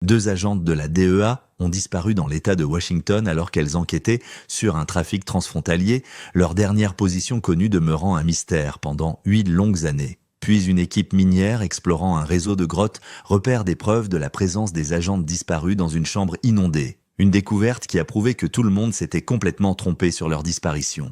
2 agentes de la DEA ont disparu dans l'État de Washington alors qu'elles enquêtaient sur un trafic transfrontalier, leur dernière position connue demeurant un mystère pendant 8 longues années. Puis une équipe minière explorant un réseau de grottes repère des preuves de la présence des agentes disparues dans une chambre inondée. Une découverte qui a prouvé que tout le monde s'était complètement trompé sur leur disparition.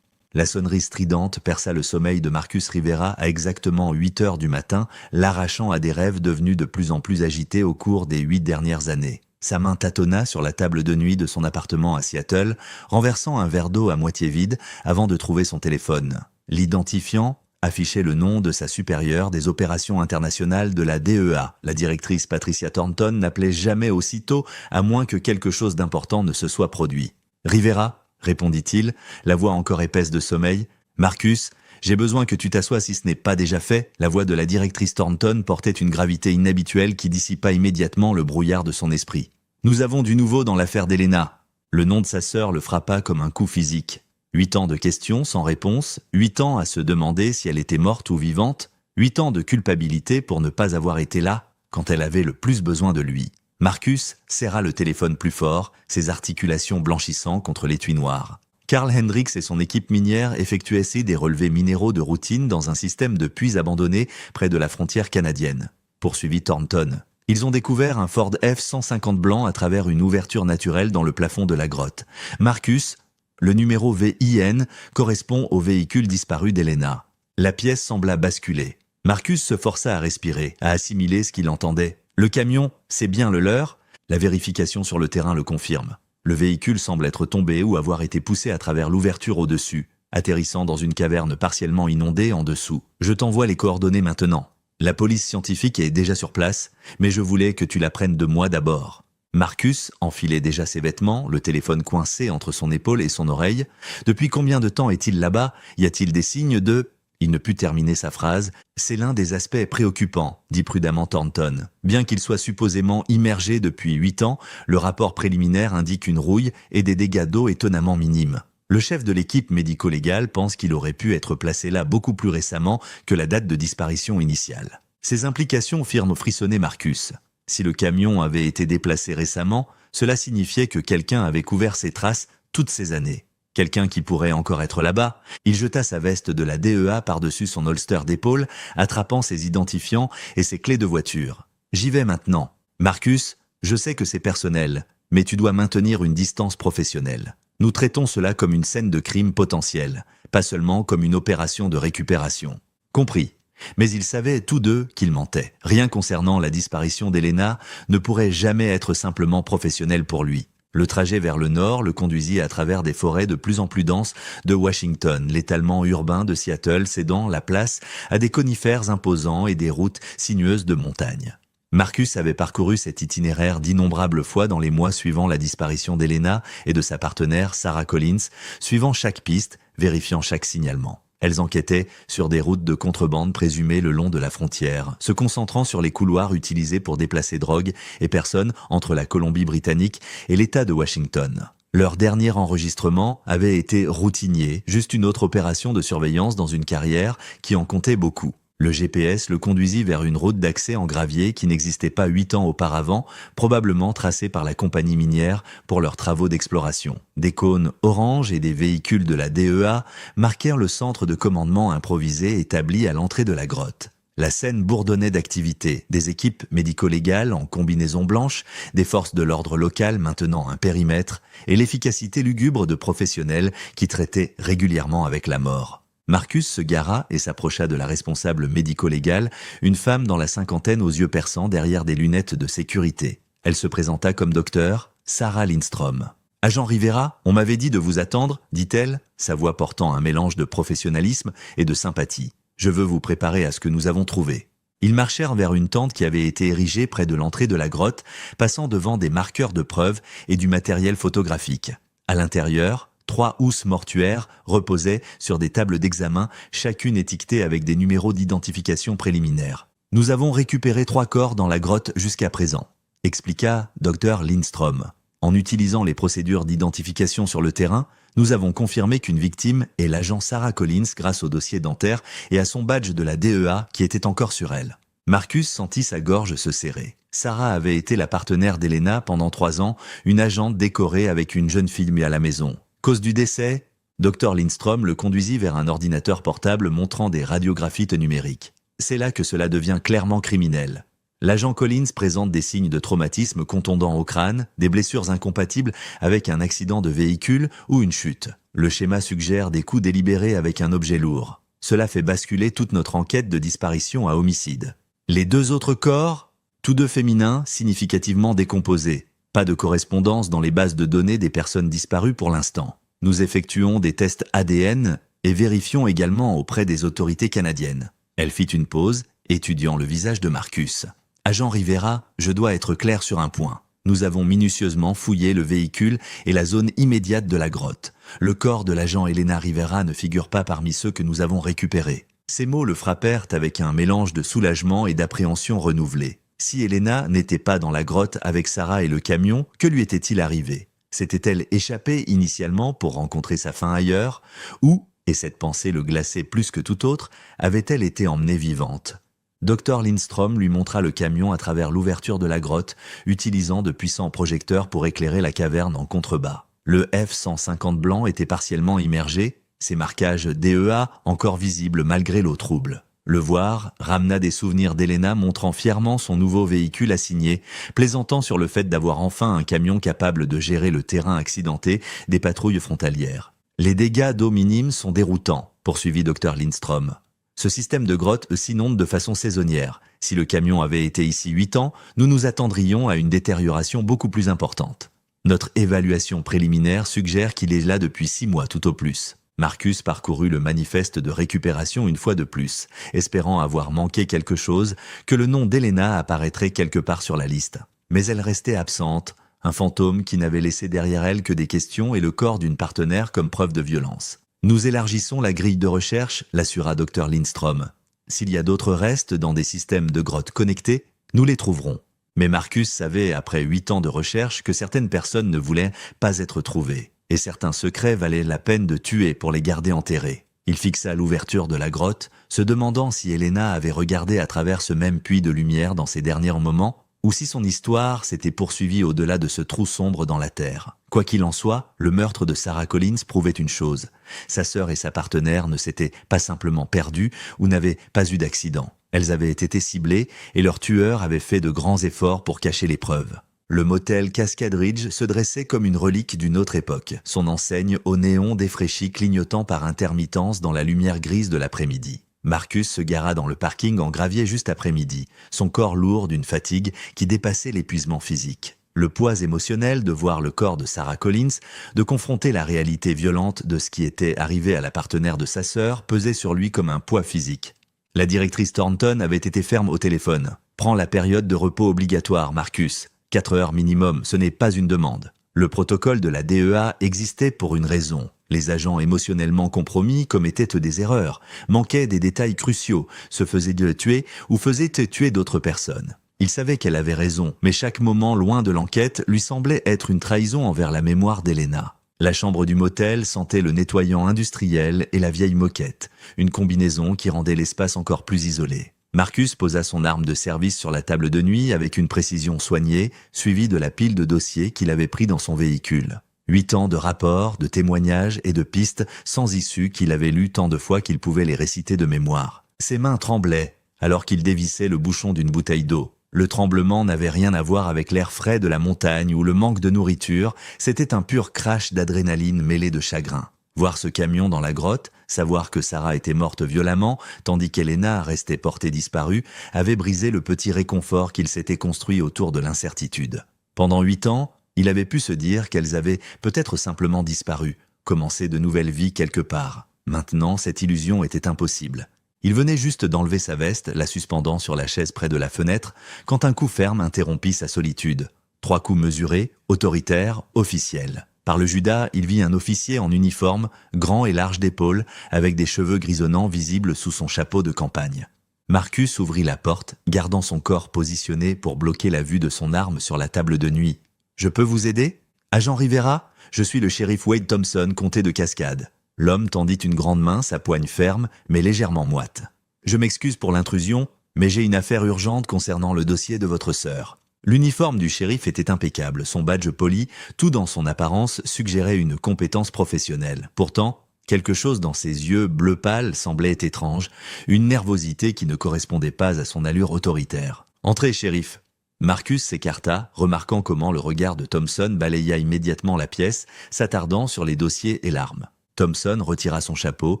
La sonnerie stridente perça le sommeil de Marcus Rivera à exactement 8 heures du matin, l'arrachant à des rêves devenus de plus en plus agités au cours des 8 dernières années. Sa main tâtonna sur la table de nuit de son appartement à Seattle, renversant un verre d'eau à moitié vide avant de trouver son téléphone. L'identifiant affichait le nom de sa supérieure des opérations internationales de la DEA. La directrice Patricia Thornton n'appelait jamais aussitôt, à moins que quelque chose d'important ne se soit produit. « Rivera ?» répondit-il, la voix encore épaisse de sommeil. « Marcus, j'ai besoin que tu t'assoies si ce n'est pas déjà fait. » La voix de la directrice Thornton portait une gravité inhabituelle qui dissipa immédiatement le brouillard de son esprit. « Nous avons du nouveau dans l'affaire d'Elena. » Le nom de sa sœur le frappa comme un coup physique. 8 ans de questions sans réponse, 8 ans à se demander si elle était morte ou vivante, 8 ans de culpabilité pour ne pas avoir été là quand elle avait le plus besoin de lui. Marcus serra le téléphone plus fort, ses articulations blanchissant contre l'étui noir. Carl Hendricks et son équipe minière effectuaient des relevés minéraux de routine dans un système de puits abandonné près de la frontière canadienne. Poursuivit Thornton. Ils ont découvert un Ford F-150 blanc à travers une ouverture naturelle dans le plafond de la grotte. Marcus, le numéro VIN correspond au véhicule disparu d'Elena. La pièce sembla basculer. Marcus se força à respirer, à assimiler ce qu'il entendait. Le camion, c'est bien le leur? La vérification sur le terrain le confirme. Le véhicule semble être tombé ou avoir été poussé à travers l'ouverture au-dessus, atterrissant dans une caverne partiellement inondée en dessous. Je t'envoie les coordonnées maintenant. La police scientifique est déjà sur place, mais je voulais que tu l'apprennes de moi d'abord. Marcus enfilait déjà ses vêtements, le téléphone coincé entre son épaule et son oreille. Depuis combien de temps est-il là-bas? Y a-t-il des signes de... Il ne put terminer sa phrase. C'est l'un des aspects préoccupants, dit prudemment Thornton. Bien qu'il soit supposément immergé depuis 8 ans, le rapport préliminaire indique une rouille et des dégâts d'eau étonnamment minimes. Le chef de l'équipe médico-légale pense qu'il aurait pu être placé là beaucoup plus récemment que la date de disparition initiale. Ces implications firent frissonner Marcus. Si le camion avait été déplacé récemment, cela signifiait que quelqu'un avait couvert ses traces toutes ces années. Quelqu'un qui pourrait encore être là-bas. Il jeta sa veste de la DEA par-dessus son holster d'épaule, attrapant ses identifiants et ses clés de voiture. « J'y vais maintenant. Marcus, je sais que c'est personnel, mais tu dois maintenir une distance professionnelle. Nous traitons cela comme une scène de crime potentiel, pas seulement comme une opération de récupération. Compris. » Mais ils savaient tous deux qu'ils mentaient. Rien concernant la disparition d'Elena ne pourrait jamais être simplement professionnel pour lui. Le trajet vers le nord le conduisit à travers des forêts de plus en plus denses de Washington, l'étalement urbain de Seattle cédant la place à des conifères imposants et des routes sinueuses de montagne. Marcus avait parcouru cet itinéraire d'innombrables fois dans les mois suivant la disparition d'Elena et de sa partenaire Sarah Collins, suivant chaque piste, vérifiant chaque signalement. Elles enquêtaient sur des routes de contrebande présumées le long de la frontière, se concentrant sur les couloirs utilisés pour déplacer drogue et personnes entre la Colombie-Britannique et l'État de Washington. Leur dernier enregistrement avait été routinier, juste une autre opération de surveillance dans une carrière qui en comptait beaucoup. Le GPS le conduisit vers une route d'accès en gravier qui n'existait pas 8 ans auparavant, probablement tracée par la compagnie minière pour leurs travaux d'exploration. Des cônes orange et des véhicules de la DEA marquèrent le centre de commandement improvisé établi à l'entrée de la grotte. La scène bourdonnait d'activité, des équipes médico-légales en combinaison blanche, des forces de l'ordre local maintenant un périmètre, et l'efficacité lugubre de professionnels qui traitaient régulièrement avec la mort. Marcus se gara et s'approcha de la responsable médico-légale, une femme dans la cinquantaine aux yeux perçants derrière des lunettes de sécurité. Elle se présenta comme docteur Sarah Lindstrom. « Agent Rivera, on m'avait dit de vous attendre, dit-elle, sa voix portant un mélange de professionnalisme et de sympathie. Je veux vous préparer à ce que nous avons trouvé. » Ils marchèrent vers une tente qui avait été érigée près de l'entrée de la grotte, passant devant des marqueurs de preuves et du matériel photographique. À l'intérieur, 3 housses mortuaires reposaient sur des tables d'examen, chacune étiquetée avec des numéros d'identification préliminaires. « Nous avons récupéré 3 corps dans la grotte jusqu'à présent, » expliqua Dr Lindstrom. En utilisant les procédures d'identification sur le terrain, nous avons confirmé qu'une victime est l'agent Sarah Collins grâce au dossier dentaire et à son badge de la DEA qui était encore sur elle. Marcus sentit sa gorge se serrer. Sarah avait été la partenaire d'Elena pendant 3 ans, une agente décorée avec une jeune fille à la maison. Cause du décès? Dr Lindstrom le conduisit vers un ordinateur portable montrant des radiographies numériques. C'est là que cela devient clairement criminel. L'agent Collins présente des signes de traumatisme contondant au crâne, des blessures incompatibles avec un accident de véhicule ou une chute. Le schéma suggère des coups délibérés avec un objet lourd. Cela fait basculer toute notre enquête de disparition à homicide. Les 2 autres corps, tous 2 féminins, significativement décomposés. Pas de correspondance dans les bases de données des personnes disparues pour l'instant. Nous effectuons des tests ADN et vérifions également auprès des autorités canadiennes. Elle fit une pause, étudiant le visage de Marcus. Agent Rivera, je dois être clair sur un point. Nous avons minutieusement fouillé le véhicule et la zone immédiate de la grotte. Le corps de l'agent Elena Rivera ne figure pas parmi ceux que nous avons récupérés. Ces mots le frappèrent avec un mélange de soulagement et d'appréhension renouvelée. Si Elena n'était pas dans la grotte avec Sarah et le camion, que lui était-il arrivé? S'était-elle échappée initialement pour rencontrer sa fin ailleurs? Ou, et cette pensée le glaçait plus que tout autre, avait-elle été emmenée vivante? Dr Lindstrom lui montra le camion à travers l'ouverture de la grotte, utilisant de puissants projecteurs pour éclairer la caverne en contrebas. Le F-150 blanc était partiellement immergé, ses marquages DEA encore visibles malgré l'eau trouble. Le voir ramena des souvenirs d'Elena montrant fièrement son nouveau véhicule assigné, plaisantant sur le fait d'avoir enfin un camion capable de gérer le terrain accidenté des patrouilles frontalières. Les dégâts d'eau minimes sont déroutants, poursuivit Dr Lindstrom. Ce système de grotte s'inonde de façon saisonnière. Si le camion avait été ici 8 ans, nous nous attendrions à une détérioration beaucoup plus importante. Notre évaluation préliminaire suggère qu'il est là depuis 6 mois tout au plus. Marcus parcourut le manifeste de récupération une fois de plus, espérant avoir manqué quelque chose, que le nom d'Elena apparaîtrait quelque part sur la liste. Mais elle restait absente, un fantôme qui n'avait laissé derrière elle que des questions et le corps d'une partenaire comme preuve de violence. Nous élargissons la grille de recherche, l'assura Dr Lindstrom. S'il y a d'autres restes dans des systèmes de grottes connectés, nous les trouverons. Mais Marcus savait, après 8 ans de recherche, que certaines personnes ne voulaient pas être trouvées. Et certains secrets valaient la peine de tuer pour les garder enterrés. Il fixa l'ouverture de la grotte, se demandant si Elena avait regardé à travers ce même puits de lumière dans ses derniers moments, ou si son histoire s'était poursuivie au-delà de ce trou sombre dans la terre. Quoi qu'il en soit, le meurtre de Sarah Collins prouvait une chose. Sa sœur et sa partenaire ne s'étaient pas simplement perdues ou n'avaient pas eu d'accident. Elles avaient été ciblées et leur tueur avait fait de grands efforts pour cacher les preuves. Le motel Cascade Ridge se dressait comme une relique d'une autre époque, son enseigne au néon défraîchi clignotant par intermittence dans la lumière grise de l'après-midi. Marcus se gara dans le parking en gravier juste après midi, son corps lourd d'une fatigue qui dépassait l'épuisement physique. Le poids émotionnel de voir le corps de Sarah Collins, de confronter la réalité violente de ce qui était arrivé à la partenaire de sa sœur, pesait sur lui comme un poids physique. La directrice Thornton avait été ferme au téléphone. « Prends la période de repos obligatoire, Marcus. 4 heures minimum, ce n'est pas une demande. » Le protocole de la DEA existait pour une raison. Les agents émotionnellement compromis commettaient des erreurs, manquaient des détails cruciaux, se faisaient tuer ou faisaient tuer d'autres personnes. Il savait qu'elle avait raison, mais chaque moment loin de l'enquête lui semblait être une trahison envers la mémoire d'Elena. La chambre du motel sentait le nettoyant industriel et la vieille moquette, une combinaison qui rendait l'espace encore plus isolé. Marcus posa son arme de service sur la table de nuit avec une précision soignée, suivie de la pile de dossiers qu'il avait pris dans son véhicule. 8 ans de rapports, de témoignages et de pistes sans issue qu'il avait lus tant de fois qu'il pouvait les réciter de mémoire. Ses mains tremblaient alors qu'il dévissait le bouchon d'une bouteille d'eau. Le tremblement n'avait rien à voir avec l'air frais de la montagne ou le manque de nourriture, c'était un pur crash d'adrénaline mêlé de chagrin. Voir ce camion dans la grotte, savoir que Sarah était morte violemment, tandis qu'Elena restait portée disparue, avait brisé le petit réconfort qu'il s'était construit autour de l'incertitude. Pendant 8 ans, il avait pu se dire qu'elles avaient peut-être simplement disparu, commencé de nouvelles vies quelque part. Maintenant, cette illusion était impossible. Il venait juste d'enlever sa veste, la suspendant sur la chaise près de la fenêtre, quand un coup ferme interrompit sa solitude. 3 coups mesurés, autoritaires, officiels. Par le Judas, il vit un officier en uniforme, grand et large d'épaules, avec des cheveux grisonnants visibles sous son chapeau de campagne. Marcus ouvrit la porte, gardant son corps positionné pour bloquer la vue de son arme sur la table de nuit. « Je peux vous aider ? Agent Rivera ? Je suis le shérif Wade Thompson, comté de Cascade. » L'homme tendit une grande main, sa poigne ferme, mais légèrement moite. « Je m'excuse pour l'intrusion, mais j'ai une affaire urgente concernant le dossier de votre sœur. » L'uniforme du shérif était impeccable, son badge poli, tout dans son apparence suggérait une compétence professionnelle. Pourtant, quelque chose dans ses yeux bleu pâle semblait étrange, une nervosité qui ne correspondait pas à son allure autoritaire. « Entrez, shérif !» Marcus s'écarta, remarquant comment le regard de Thompson balaya immédiatement la pièce, s'attardant sur les dossiers et l'arme. Thompson retira son chapeau,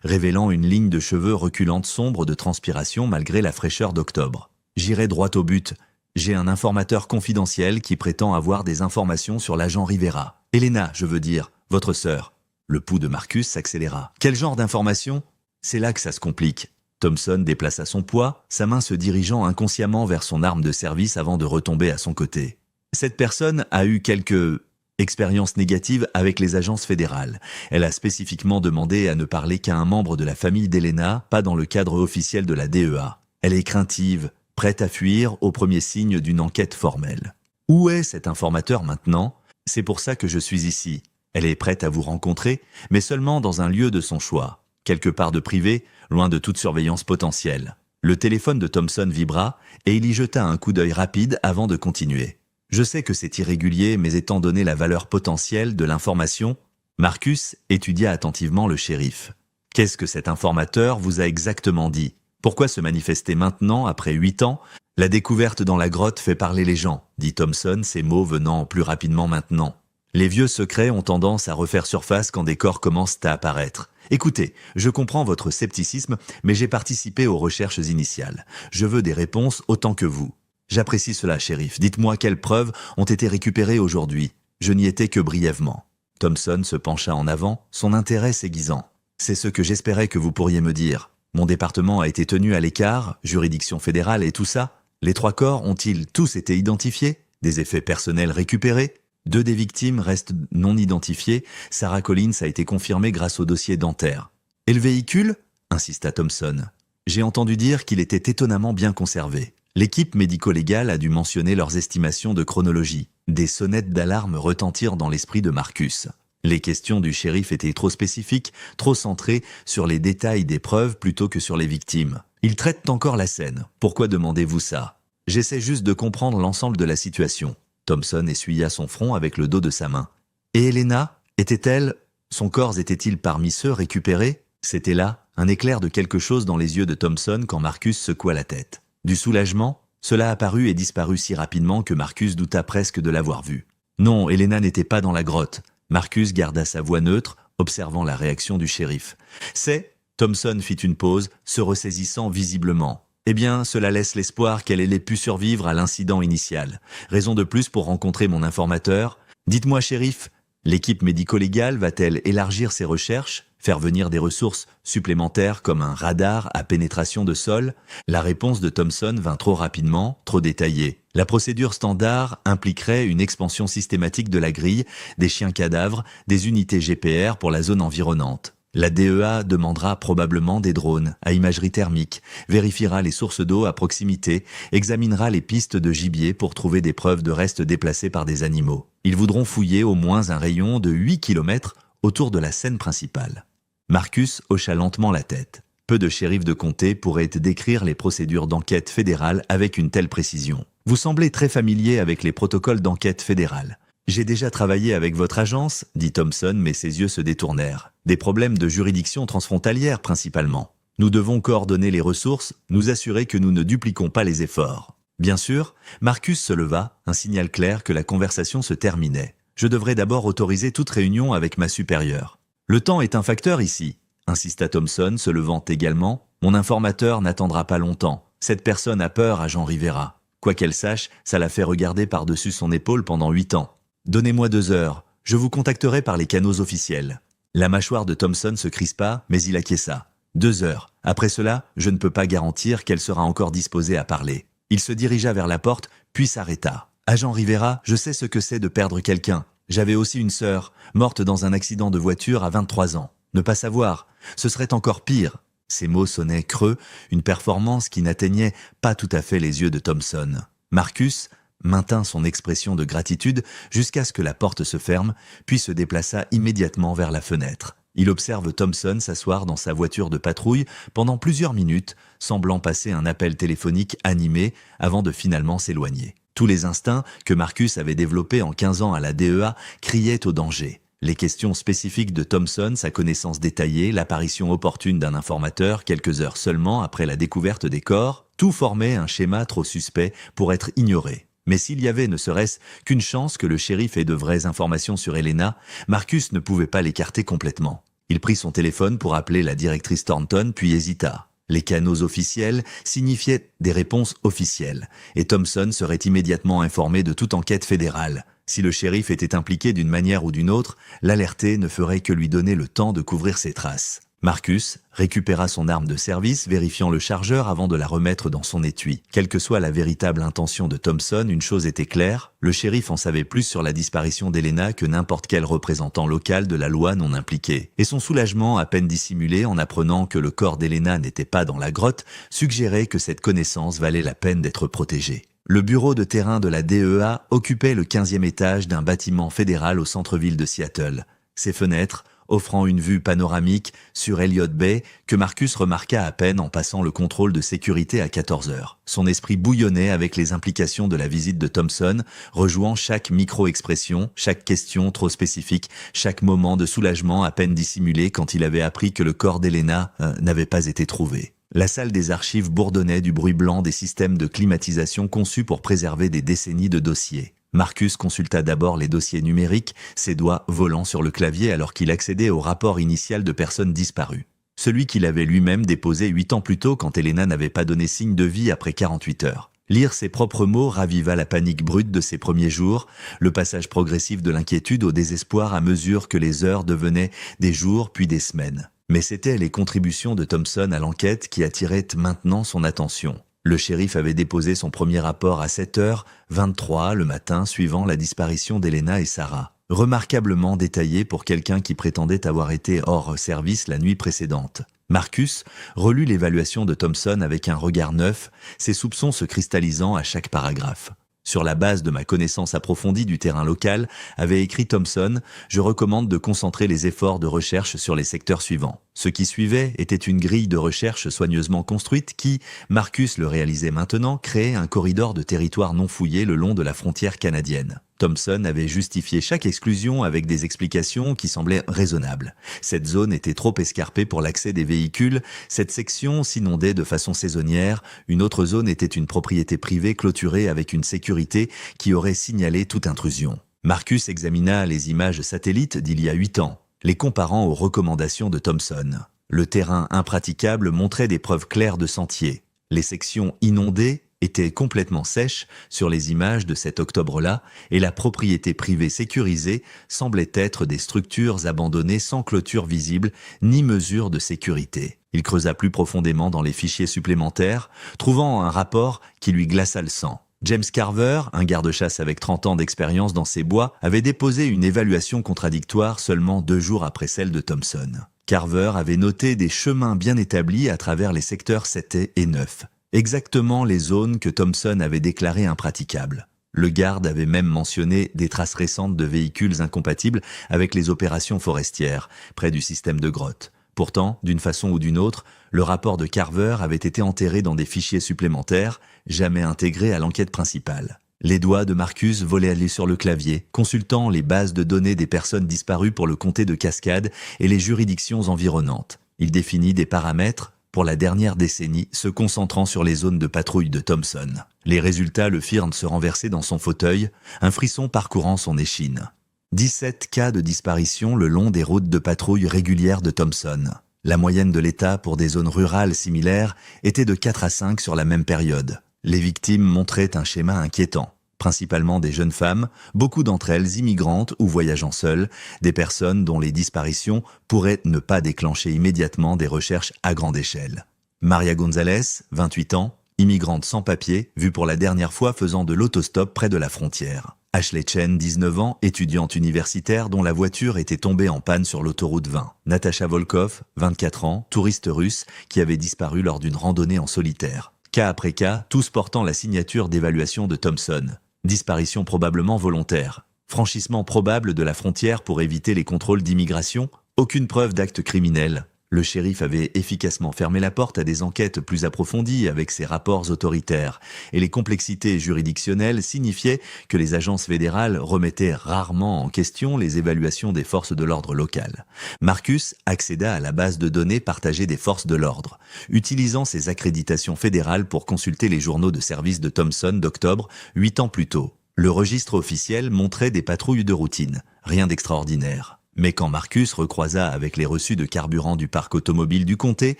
révélant une ligne de cheveux reculante sombre de transpiration malgré la fraîcheur d'octobre. « J'irai droit au but. J'ai un informateur confidentiel qui prétend avoir des informations sur l'agent Rivera. Elena, je veux dire, votre sœur. » Le pouls de Marcus s'accéléra. « Quel genre d'informations ?» C'est là que ça se complique. Thompson déplaça son poids, sa main se dirigeant inconsciemment vers son arme de service avant de retomber à son côté. Cette personne a eu quelques expériences négatives avec les agences fédérales. Elle a spécifiquement demandé à ne parler qu'à un membre de la famille d'Elena, pas dans le cadre officiel de la DEA. Elle est craintive, prête à fuir au premier signe d'une enquête formelle. Où est cet informateur maintenant? C'est pour ça que je suis ici. Elle est prête à vous rencontrer, mais seulement dans un lieu de son choix, quelque part de privé, loin de toute surveillance potentielle. Le téléphone de Thompson vibra et il y jeta un coup d'œil rapide avant de continuer. Je sais que c'est irrégulier, mais étant donné la valeur potentielle de l'information, Marcus étudia attentivement le shérif. Qu'est-ce que cet informateur vous a exactement dit? Pourquoi se manifester maintenant, après 8 ans? La découverte dans la grotte fait parler les gens, dit Thompson, ces mots venant plus rapidement maintenant. Les vieux secrets ont tendance à refaire surface quand des corps commencent à apparaître. Écoutez, je comprends votre scepticisme, mais j'ai participé aux recherches initiales. Je veux des réponses autant que vous. J'apprécie cela, shérif. Dites-moi quelles preuves ont été récupérées aujourd'hui. Je n'y étais que brièvement. Thompson se pencha en avant, son intérêt s'aiguisant. C'est ce que j'espérais que vous pourriez me dire. Mon département a été tenu à l'écart, juridiction fédérale et tout ça. Les 3 corps ont-ils tous été identifiés? Des effets personnels récupérés? 2 des victimes restent non identifiées. Sarah Collins a été confirmée grâce au dossier dentaire. Et le véhicule? Insista Thompson. J'ai entendu dire qu'il était étonnamment bien conservé. L'équipe médico-légale a dû mentionner leurs estimations de chronologie. Des sonnettes d'alarme retentirent dans l'esprit de Marcus. Les questions du shérif étaient trop spécifiques, trop centrées sur les détails des preuves plutôt que sur les victimes. Ils traitent encore la scène. Pourquoi demandez-vous ça? J'essaie juste de comprendre l'ensemble de la situation. Thompson essuya son front avec le dos de sa main. Et Elena? Était-elle? Son corps était-il parmi ceux récupérés? C'était là, un éclair de quelque chose dans les yeux de Thompson quand Marcus secoua la tête. Du soulagement, cela apparut et disparut si rapidement que Marcus douta presque de l'avoir vue. Non, Elena n'était pas dans la grotte. Marcus garda sa voix neutre, observant la réaction du shérif. C'est... Thompson fit une pause, se ressaisissant visiblement. Eh bien, cela laisse l'espoir qu'elle ait pu survivre à l'incident initial. Raison de plus pour rencontrer mon informateur. Dites-moi, shérif, l'équipe médico-légale va-t-elle élargir ses recherches, faire venir des ressources supplémentaires comme un radar à pénétration de sol? La réponse de Thompson vint trop rapidement, trop détaillée. La procédure standard impliquerait une expansion systématique de la grille, des chiens cadavres, des unités GPR pour la zone environnante. La DEA demandera probablement des drones à imagerie thermique, vérifiera les sources d'eau à proximité, examinera les pistes de gibier pour trouver des preuves de restes déplacés par des animaux. Ils voudront fouiller au moins un rayon de 8 km autour de la scène principale. Marcus hocha lentement la tête. Peu de shérifs de comté pourraient décrire les procédures d'enquête fédérale avec une telle précision. Vous semblez très familier avec les protocoles d'enquête fédérale. J'ai déjà travaillé avec votre agence, dit Thompson, mais ses yeux se détournèrent. Des problèmes de juridiction transfrontalière principalement. Nous devons coordonner les ressources, nous assurer que nous ne dupliquons pas les efforts. Bien sûr, Marcus se leva, un signal clair que la conversation se terminait. Je devrais d'abord autoriser toute réunion avec ma supérieure. Le temps est un facteur ici, insista Thompson, se levant également. Mon informateur n'attendra pas longtemps. Cette personne a peur à Jean Rivera. Quoi qu'elle sache, ça l'a fait regarder par-dessus son épaule pendant 8 ans. Donnez-moi 2 heures. Je vous contacterai par les canaux officiels. La mâchoire de Thompson se crispa, mais il acquiesça. 2 heures. Après cela, je ne peux pas garantir qu'elle sera encore disposée à parler. Il se dirigea vers la porte, puis s'arrêta. Agent Rivera, je sais ce que c'est de perdre quelqu'un. J'avais aussi une sœur, morte dans un accident de voiture à 23 ans. Ne pas savoir, ce serait encore pire. Ces mots sonnaient creux, une performance qui n'atteignait pas tout à fait les yeux de Thompson. Marcus maintint son expression de gratitude jusqu'à ce que la porte se ferme, puis se déplaça immédiatement vers la fenêtre. Il observe Thompson s'asseoir dans sa voiture de patrouille pendant plusieurs minutes, semblant passer un appel téléphonique animé avant de finalement s'éloigner. Tous les instincts que Marcus avait développés en 15 ans à la DEA criaient au danger. Les questions spécifiques de Thompson, sa connaissance détaillée, l'apparition opportune d'un informateur quelques heures seulement après la découverte des corps, tout formait un schéma trop suspect pour être ignoré. Mais s'il y avait ne serait-ce qu'une chance que le shérif ait de vraies informations sur Helena, Marcus ne pouvait pas l'écarter complètement. Il prit son téléphone pour appeler la directrice Thornton, puis hésita. Les canaux officiels signifiaient des réponses officielles, et Thompson serait immédiatement informé de toute enquête fédérale. Si le shérif était impliqué d'une manière ou d'une autre, l'alerté ne ferait que lui donner le temps de couvrir ses traces. Marcus récupéra son arme de service, vérifiant le chargeur avant de la remettre dans son étui. Quelle que soit la véritable intention de Thompson, une chose était claire, le shérif en savait plus sur la disparition d'Helena que n'importe quel représentant local de la loi non impliqué. Et son soulagement, à peine dissimulé en apprenant que le corps d'Helena n'était pas dans la grotte, suggérait que cette connaissance valait la peine d'être protégée. Le bureau de terrain de la DEA occupait le 15e étage d'un bâtiment fédéral au centre-ville de Seattle. Ses fenêtres, offrant une vue panoramique sur Elliott Bay, que Marcus remarqua à peine en passant le contrôle de sécurité à 14 heures. Son esprit bouillonnait avec les implications de la visite de Thompson, rejouant chaque micro-expression, chaque question trop spécifique, chaque moment de soulagement à peine dissimulé quand il avait appris que le corps d'Helena n'avait pas été trouvé. La salle des archives bourdonnait du bruit blanc des systèmes de climatisation conçus pour préserver des décennies de dossiers. Marcus consulta d'abord les dossiers numériques, ses doigts volant sur le clavier alors qu'il accédait au rapport initial de personnes disparues. Celui qu'il avait lui-même déposé 8 ans plus tôt quand Helena n'avait pas donné signe de vie après 48 heures. Lire ses propres mots raviva la panique brute de ses premiers jours, le passage progressif de l'inquiétude au désespoir à mesure que les heures devenaient des jours puis des semaines. Mais c'étaient les contributions de Thompson à l'enquête qui attiraient maintenant son attention. Le shérif avait déposé son premier rapport à 7h23 le matin suivant la disparition d'Helena et Sarah. Remarquablement détaillé pour quelqu'un qui prétendait avoir été hors service la nuit précédente. Marcus relut l'évaluation de Thompson avec un regard neuf, ses soupçons se cristallisant à chaque paragraphe. Sur la base de ma connaissance approfondie du terrain local, avait écrit Thompson, je recommande de concentrer les efforts de recherche sur les secteurs suivants. Ce qui suivait était une grille de recherche soigneusement construite qui, Marcus le réalisait maintenant, créait un corridor de territoire non fouillé le long de la frontière canadienne. Thompson avait justifié chaque exclusion avec des explications qui semblaient raisonnables. Cette zone était trop escarpée pour l'accès des véhicules, cette section s'inondait de façon saisonnière, une autre zone était une propriété privée clôturée avec une sécurité qui aurait signalé toute intrusion. Marcus examina les images satellites d'il y a 8 ans, les comparant aux recommandations de Thompson. Le terrain impraticable montrait des preuves claires de sentiers. Les sections inondées étaient complètement sèches sur les images de cet octobre-là et la propriété privée sécurisée semblait être des structures abandonnées sans clôture visible ni mesure de sécurité. Il creusa plus profondément dans les fichiers supplémentaires, trouvant un rapport qui lui glaça le sang. James Carver, un garde-chasse avec 30 ans d'expérience dans ces bois, avait déposé une évaluation contradictoire seulement 2 jours après celle de Thompson. Carver avait noté des chemins bien établis à travers les secteurs 7 et 9. Exactement les zones que Thompson avait déclarées impraticables. Le garde avait même mentionné des traces récentes de véhicules incompatibles avec les opérations forestières, près du système de grotte. Pourtant, d'une façon ou d'une autre, le rapport de Carver avait été enterré dans des fichiers supplémentaires, jamais intégrés à l'enquête principale. Les doigts de Marcus volaient sur le clavier, consultant les bases de données des personnes disparues pour le comté de Cascade et les juridictions environnantes. Il définit des paramètres pour la dernière décennie, se concentrant sur les zones de patrouille de Thompson. Les résultats le firent se renverser dans son fauteuil, un frisson parcourant son échine. 17 cas de disparition le long des routes de patrouille régulières de Thompson. La moyenne de l'État pour des zones rurales similaires était de 4 à 5 sur la même période. Les victimes montraient un schéma inquiétant. Principalement des jeunes femmes, beaucoup d'entre elles immigrantes ou voyageant seules, des personnes dont les disparitions pourraient ne pas déclencher immédiatement des recherches à grande échelle. Maria González, 28 ans, immigrante sans papier, vue pour la dernière fois faisant de l'autostop près de la frontière. Ashley Chen, 19 ans, étudiante universitaire dont la voiture était tombée en panne sur l'autoroute 20. Natasha Volkov, 24 ans, touriste russe, qui avait disparu lors d'une randonnée en solitaire. Cas après cas, tous portant la signature d'évaluation de Thompson. Disparition probablement volontaire. Franchissement probable de la frontière pour éviter les contrôles d'immigration. Aucune preuve d'acte criminel. Le shérif avait efficacement fermé la porte à des enquêtes plus approfondies avec ses rapports autoritaires, et les complexités juridictionnelles signifiaient que les agences fédérales remettaient rarement en question les évaluations des forces de l'ordre locales. Marcus accéda à la base de données partagée des forces de l'ordre, utilisant ses accréditations fédérales pour consulter les journaux de service de Thompson d'octobre, 8 ans plus tôt. Le registre officiel montrait des patrouilles de routine, rien d'extraordinaire. Mais quand Marcus recroisa avec les reçus de carburant du parc automobile du comté,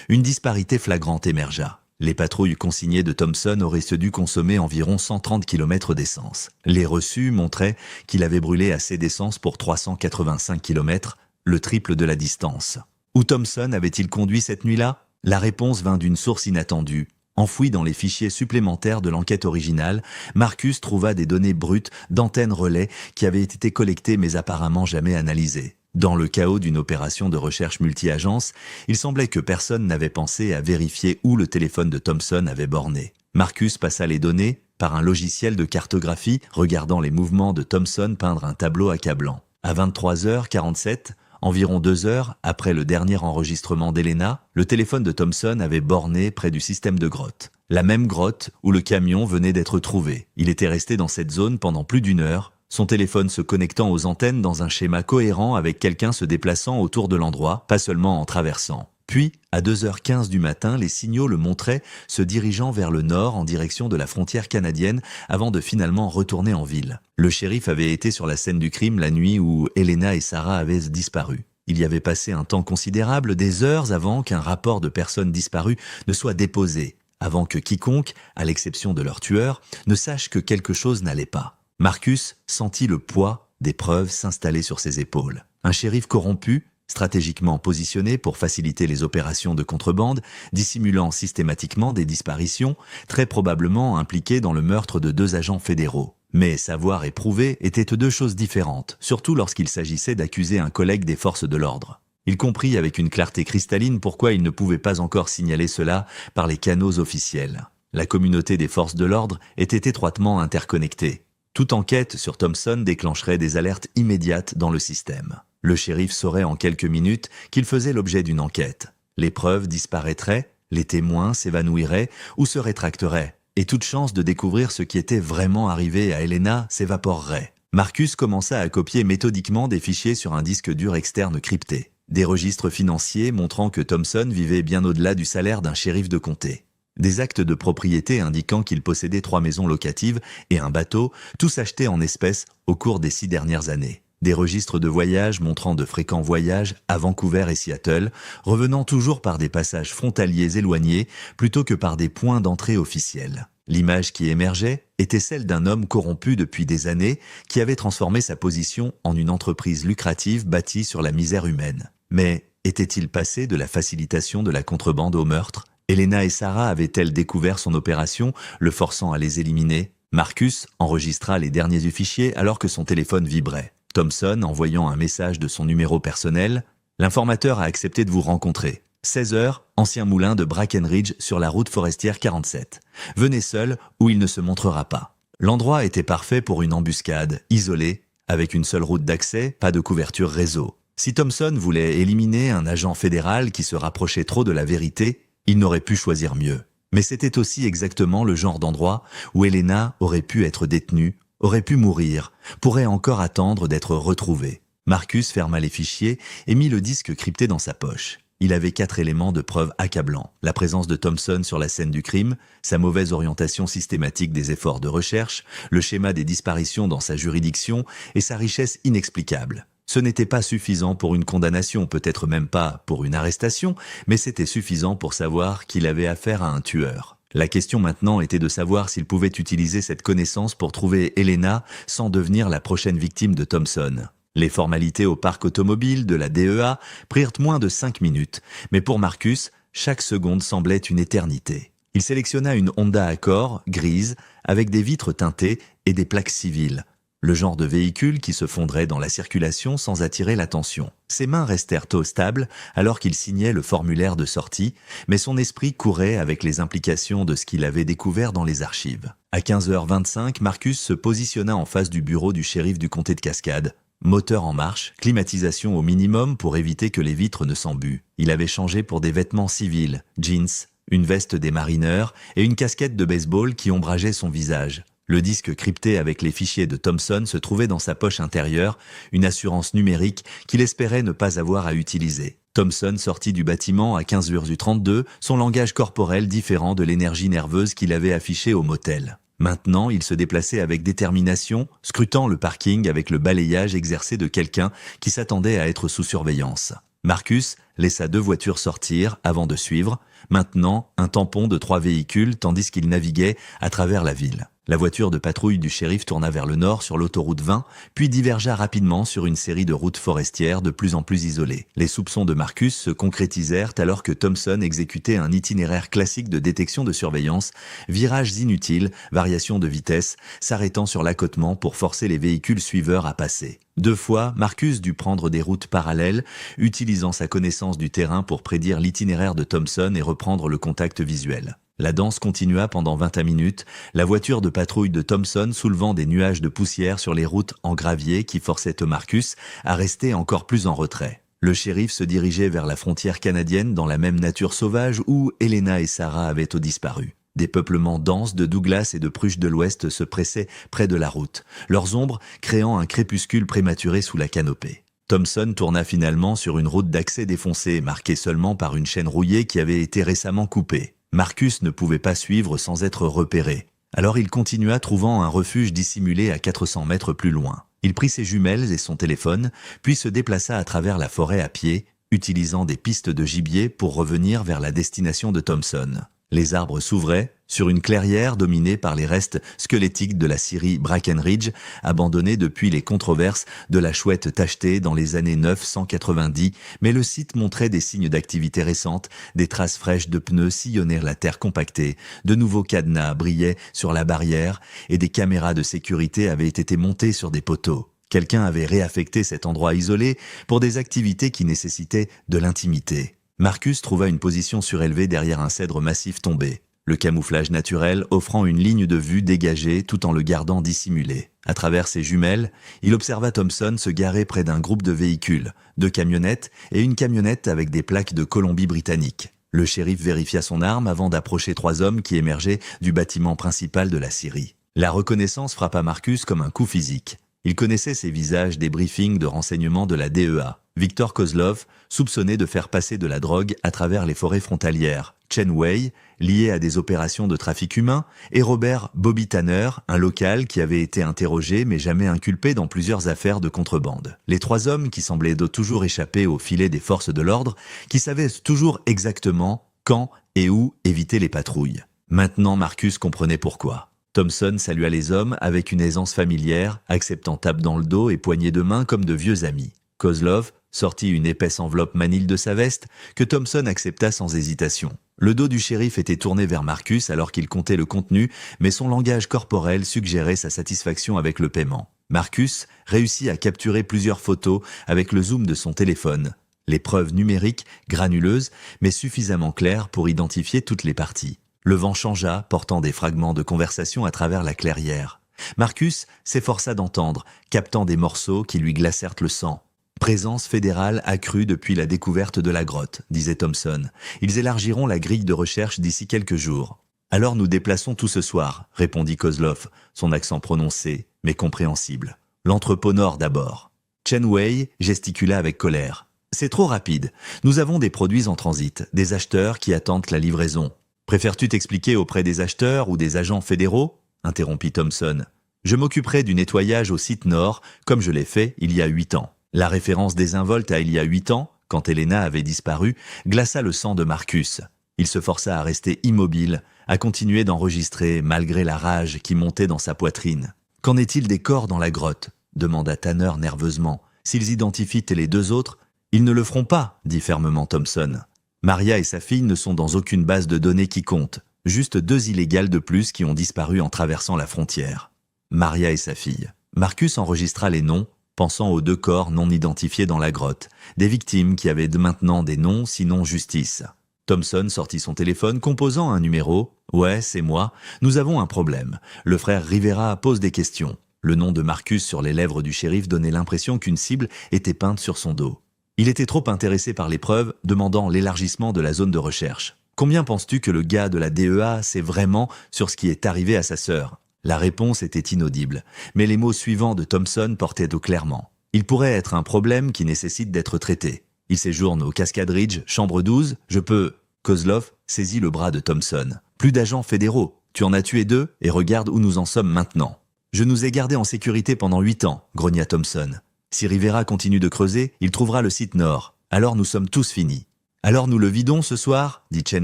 une disparité flagrante émergea. Les patrouilles consignées de Thompson auraient dû consommer environ 130 km d'essence. Les reçus montraient qu'il avait brûlé assez d'essence pour 385 km, le triple de la distance. Où Thompson avait-il conduit cette nuit-là? La réponse vint d'une source inattendue. Enfoui dans les fichiers supplémentaires de l'enquête originale, Marcus trouva des données brutes d'antennes relais qui avaient été collectées mais apparemment jamais analysées. Dans le chaos d'une opération de recherche multi-agences, il semblait que personne n'avait pensé à vérifier où le téléphone de Thompson avait borné. Marcus passa les données par un logiciel de cartographie regardant les mouvements de Thompson peindre un tableau accablant. À 23h47, environ 2 heures après le dernier enregistrement d'Helena, le téléphone de Thompson avait borné près du système de grotte. La même grotte où le camion venait d'être trouvé. Il était resté dans cette zone pendant plus d'1 heure, son téléphone se connectant aux antennes dans un schéma cohérent avec quelqu'un se déplaçant autour de l'endroit, pas seulement en traversant. Puis, à 2h15 du matin, les signaux le montraient se dirigeant vers le nord en direction de la frontière canadienne avant de finalement retourner en ville. Le shérif avait été sur la scène du crime la nuit où Helena et Sarah avaient disparu. Il y avait passé un temps considérable, des heures avant qu'un rapport de personnes disparues ne soit déposé, avant que quiconque, à l'exception de leur tueur, ne sache que quelque chose n'allait pas. Marcus sentit le poids des preuves s'installer sur ses épaules. Un shérif corrompu, stratégiquement positionné pour faciliter les opérations de contrebande, dissimulant systématiquement des disparitions, très probablement impliqué dans le meurtre de 2 agents fédéraux. Mais savoir et prouver étaient 2 choses différentes, surtout lorsqu'il s'agissait d'accuser un collègue des forces de l'ordre. Il comprit avec une clarté cristalline pourquoi il ne pouvait pas encore signaler cela par les canaux officiels. La communauté des forces de l'ordre était étroitement interconnectée. Toute enquête sur Thompson déclencherait des alertes immédiates dans le système. Le shérif saurait en quelques minutes qu'il faisait l'objet d'une enquête. Les preuves disparaîtraient, les témoins s'évanouiraient ou se rétracteraient, et toute chance de découvrir ce qui était vraiment arrivé à Helena s'évaporerait. Marcus commença à copier méthodiquement des fichiers sur un disque dur externe crypté. Des registres financiers montrant que Thompson vivait bien au-delà du salaire d'un shérif de comté. Des actes de propriété indiquant qu'il possédait 3 maisons locatives et un bateau, tous achetés en espèces au cours des 6 dernières années. Des registres de voyage montrant de fréquents voyages à Vancouver et Seattle, revenant toujours par des passages frontaliers éloignés plutôt que par des points d'entrée officiels. L'image qui émergeait était celle d'un homme corrompu depuis des années qui avait transformé sa position en une entreprise lucrative bâtie sur la misère humaine. Mais était-il passé de la facilitation de la contrebande au meurtre? Helena et Sarah avaient-elles découvert son opération, le forçant à les éliminer? Marcus enregistra les derniers du fichier alors que son téléphone vibrait. Thompson, envoyant un message de son numéro personnel, « L'informateur a accepté de vous rencontrer. 16h, ancien moulin de Brackenridge sur la route forestière 47. Venez seul ou il ne se montrera pas. » L'endroit était parfait pour une embuscade, isolé, avec une seule route d'accès, pas de couverture réseau. Si Thompson voulait éliminer un agent fédéral qui se rapprochait trop de la vérité, il n'aurait pu choisir mieux. Mais c'était aussi exactement le genre d'endroit où Helena aurait pu être détenue, aurait pu mourir, pourrait encore attendre d'être retrouvée. Marcus ferma les fichiers et mit le disque crypté dans sa poche. Il avait 4 éléments de preuve accablants. La présence de Thompson sur la scène du crime, sa mauvaise orientation systématique des efforts de recherche, le schéma des disparitions dans sa juridiction et sa richesse inexplicable. Ce n'était pas suffisant pour une condamnation, peut-être même pas pour une arrestation, mais c'était suffisant pour savoir qu'il avait affaire à un tueur. La question maintenant était de savoir s'il pouvait utiliser cette connaissance pour trouver Helena sans devenir la prochaine victime de Thompson. Les formalités au parc automobile de la DEA prirent moins de 5 minutes, mais pour Marcus, chaque seconde semblait une éternité. Il sélectionna une Honda Accord, grise, avec des vitres teintées et des plaques civiles. Le genre de véhicule qui se fondrait dans la circulation sans attirer l'attention. Ses mains restèrent stables alors qu'il signait le formulaire de sortie, mais son esprit courait avec les implications de ce qu'il avait découvert dans les archives. À 15h25, Marcus se positionna en face du bureau du shérif du comté de Cascade. « Moteur en marche, climatisation au minimum pour éviter que les vitres ne s'embuent. Il avait changé pour des vêtements civils, jeans, une veste des marineurs et une casquette de baseball qui ombrageait son visage. Le disque crypté avec les fichiers de Thompson se trouvait dans sa poche intérieure, une assurance numérique qu'il espérait ne pas avoir à utiliser. Thompson sortit du bâtiment à 15h32, son langage corporel différent de l'énergie nerveuse qu'il avait affichée au motel. Maintenant, il se déplaçait avec détermination, scrutant le parking avec le balayage exercé de quelqu'un qui s'attendait à être sous surveillance. Marcus laissa 2 voitures sortir avant de suivre, maintenant un tampon de 3 véhicules tandis qu'il naviguait à travers la ville. La voiture de patrouille du shérif tourna vers le nord sur l'autoroute 20, puis divergea rapidement sur une série de routes forestières de plus en plus isolées. Les soupçons de Marcus se concrétisèrent alors que Thompson exécutait un itinéraire classique de détection de surveillance, virages inutiles, variations de vitesse, s'arrêtant sur l'accotement pour forcer les véhicules suiveurs à passer. 2 fois, Marcus dut prendre des routes parallèles, utilisant sa connaissance du terrain pour prédire l'itinéraire de Thompson et reprendre le contact visuel. La danse continua pendant 20 minutes, la voiture de patrouille de Thompson soulevant des nuages de poussière sur les routes en gravier qui forçaient Marcus à rester encore plus en retrait. Le shérif se dirigeait vers la frontière canadienne dans la même nature sauvage où Helena et Sarah avaient disparu. Des peuplements denses de Douglas et de Pruche de l'Ouest se pressaient près de la route, leurs ombres créant un crépuscule prématuré sous la canopée. Thompson tourna finalement sur une route d'accès défoncée, marquée seulement par une chaîne rouillée qui avait été récemment coupée. Marcus ne pouvait pas suivre sans être repéré. Alors il continua trouvant un refuge dissimulé à 400 mètres plus loin. Il prit ses jumelles et son téléphone, puis se déplaça à travers la forêt à pied, utilisant des pistes de gibier pour revenir vers la destination de Thompson. Les arbres s'ouvraient sur une clairière dominée par les restes squelettiques de la scierie Brackenridge, abandonnée depuis les controverses de la chouette tachetée dans les années 990, mais le site montrait des signes d'activité récente, des traces fraîches de pneus sillonnaient la terre compactée, de nouveaux cadenas brillaient sur la barrière et des caméras de sécurité avaient été montées sur des poteaux. Quelqu'un avait réaffecté cet endroit isolé pour des activités qui nécessitaient de l'intimité. Marcus trouva une position surélevée derrière un cèdre massif tombé, le camouflage naturel offrant une ligne de vue dégagée tout en le gardant dissimulé. À travers ses jumelles, il observa Thompson se garer près d'un groupe de véhicules, 2 camionnettes et une camionnette avec des plaques de Colombie-Britannique. Le shérif vérifia son arme avant d'approcher 3 hommes qui émergeaient du bâtiment principal de la scierie. La reconnaissance frappa Marcus comme un coup physique. Il connaissait ces visages des briefings de renseignement de la DEA. Victor Kozlov, soupçonné de faire passer de la drogue à travers les forêts frontalières. Chen Wei, lié à des opérations de trafic humain, et Robert Bobby Tanner, un local qui avait été interrogé mais jamais inculpé dans plusieurs affaires de contrebande. Les 3 hommes qui semblaient toujours échapper au filet des forces de l'ordre, qui savaient toujours exactement quand et où éviter les patrouilles. Maintenant, Marcus comprenait pourquoi. Thompson salua les hommes avec une aisance familière, acceptant tape dans le dos et poignées de main comme de vieux amis. Kozlov sortit une épaisse enveloppe manille de sa veste que Thompson accepta sans hésitation. Le dos du shérif était tourné vers Marcus alors qu'il comptait le contenu, mais son langage corporel suggérait sa satisfaction avec le paiement. Marcus réussit à capturer plusieurs photos avec le zoom de son téléphone. Les preuves numériques, granuleuses, mais suffisamment claires pour identifier toutes les parties. Le vent changea, portant des fragments de conversation à travers la clairière. Marcus s'efforça d'entendre, captant des morceaux qui lui glacèrent le sang. Présence fédérale accrue depuis la découverte de la grotte, disait Thompson. Ils élargiront la grille de recherche d'ici quelques jours. Alors nous déplaçons tout ce soir, répondit Kozlov, son accent prononcé, mais compréhensible. L'entrepôt nord d'abord. Chen Wei gesticula avec colère. C'est trop rapide. Nous avons des produits en transit, des acheteurs qui attendent la livraison. Préfères-tu t'expliquer auprès des acheteurs ou des agents fédéraux ? Interrompit Thompson. Je m'occuperai du nettoyage au site nord, comme je l'ai fait il y a 8 ans. La référence désinvolte à il y a 8 ans, quand Helena avait disparu, glaça le sang de Marcus. Il se força à rester immobile, à continuer d'enregistrer malgré la rage qui montait dans sa poitrine. « Qu'en est-il des corps dans la grotte ?» demanda Tanner nerveusement. « S'ils identifient les 2 autres, ils ne le feront pas, dit fermement Thompson. Maria et sa fille ne sont dans aucune base de données qui compte. Juste 2 illégales de plus qui ont disparu en traversant la frontière. Maria et sa fille. Marcus enregistra les noms, pensant aux 2 corps non identifiés dans la grotte, des victimes qui avaient maintenant des noms sinon justice. Thompson sortit son téléphone composant un numéro. « Ouais, c'est moi. Nous avons un problème. Le frère Rivera pose des questions. » Le nom de Marcus sur les lèvres du shérif donnait l'impression qu'une cible était peinte sur son dos. Il était trop intéressé par les preuves, demandant l'élargissement de la zone de recherche. « Combien penses-tu que le gars de la DEA sait vraiment sur ce qui est arrivé à sa sœur ?» La réponse était inaudible, mais les mots suivants de Thompson portaient au clairement. « Il pourrait être un problème qui nécessite d'être traité. Il séjourne au Cascade Ridge, chambre 12, je peux... » Kozlov saisit le bras de Thompson. « Plus d'agents fédéraux. Tu en as tué 2 et regarde où nous en sommes maintenant. »« Je nous ai gardés en sécurité pendant 8 ans, grogna Thompson. Si Rivera continue de creuser, il trouvera le site nord. Alors nous sommes tous finis. »« Alors nous le vidons ce soir ?» dit Chen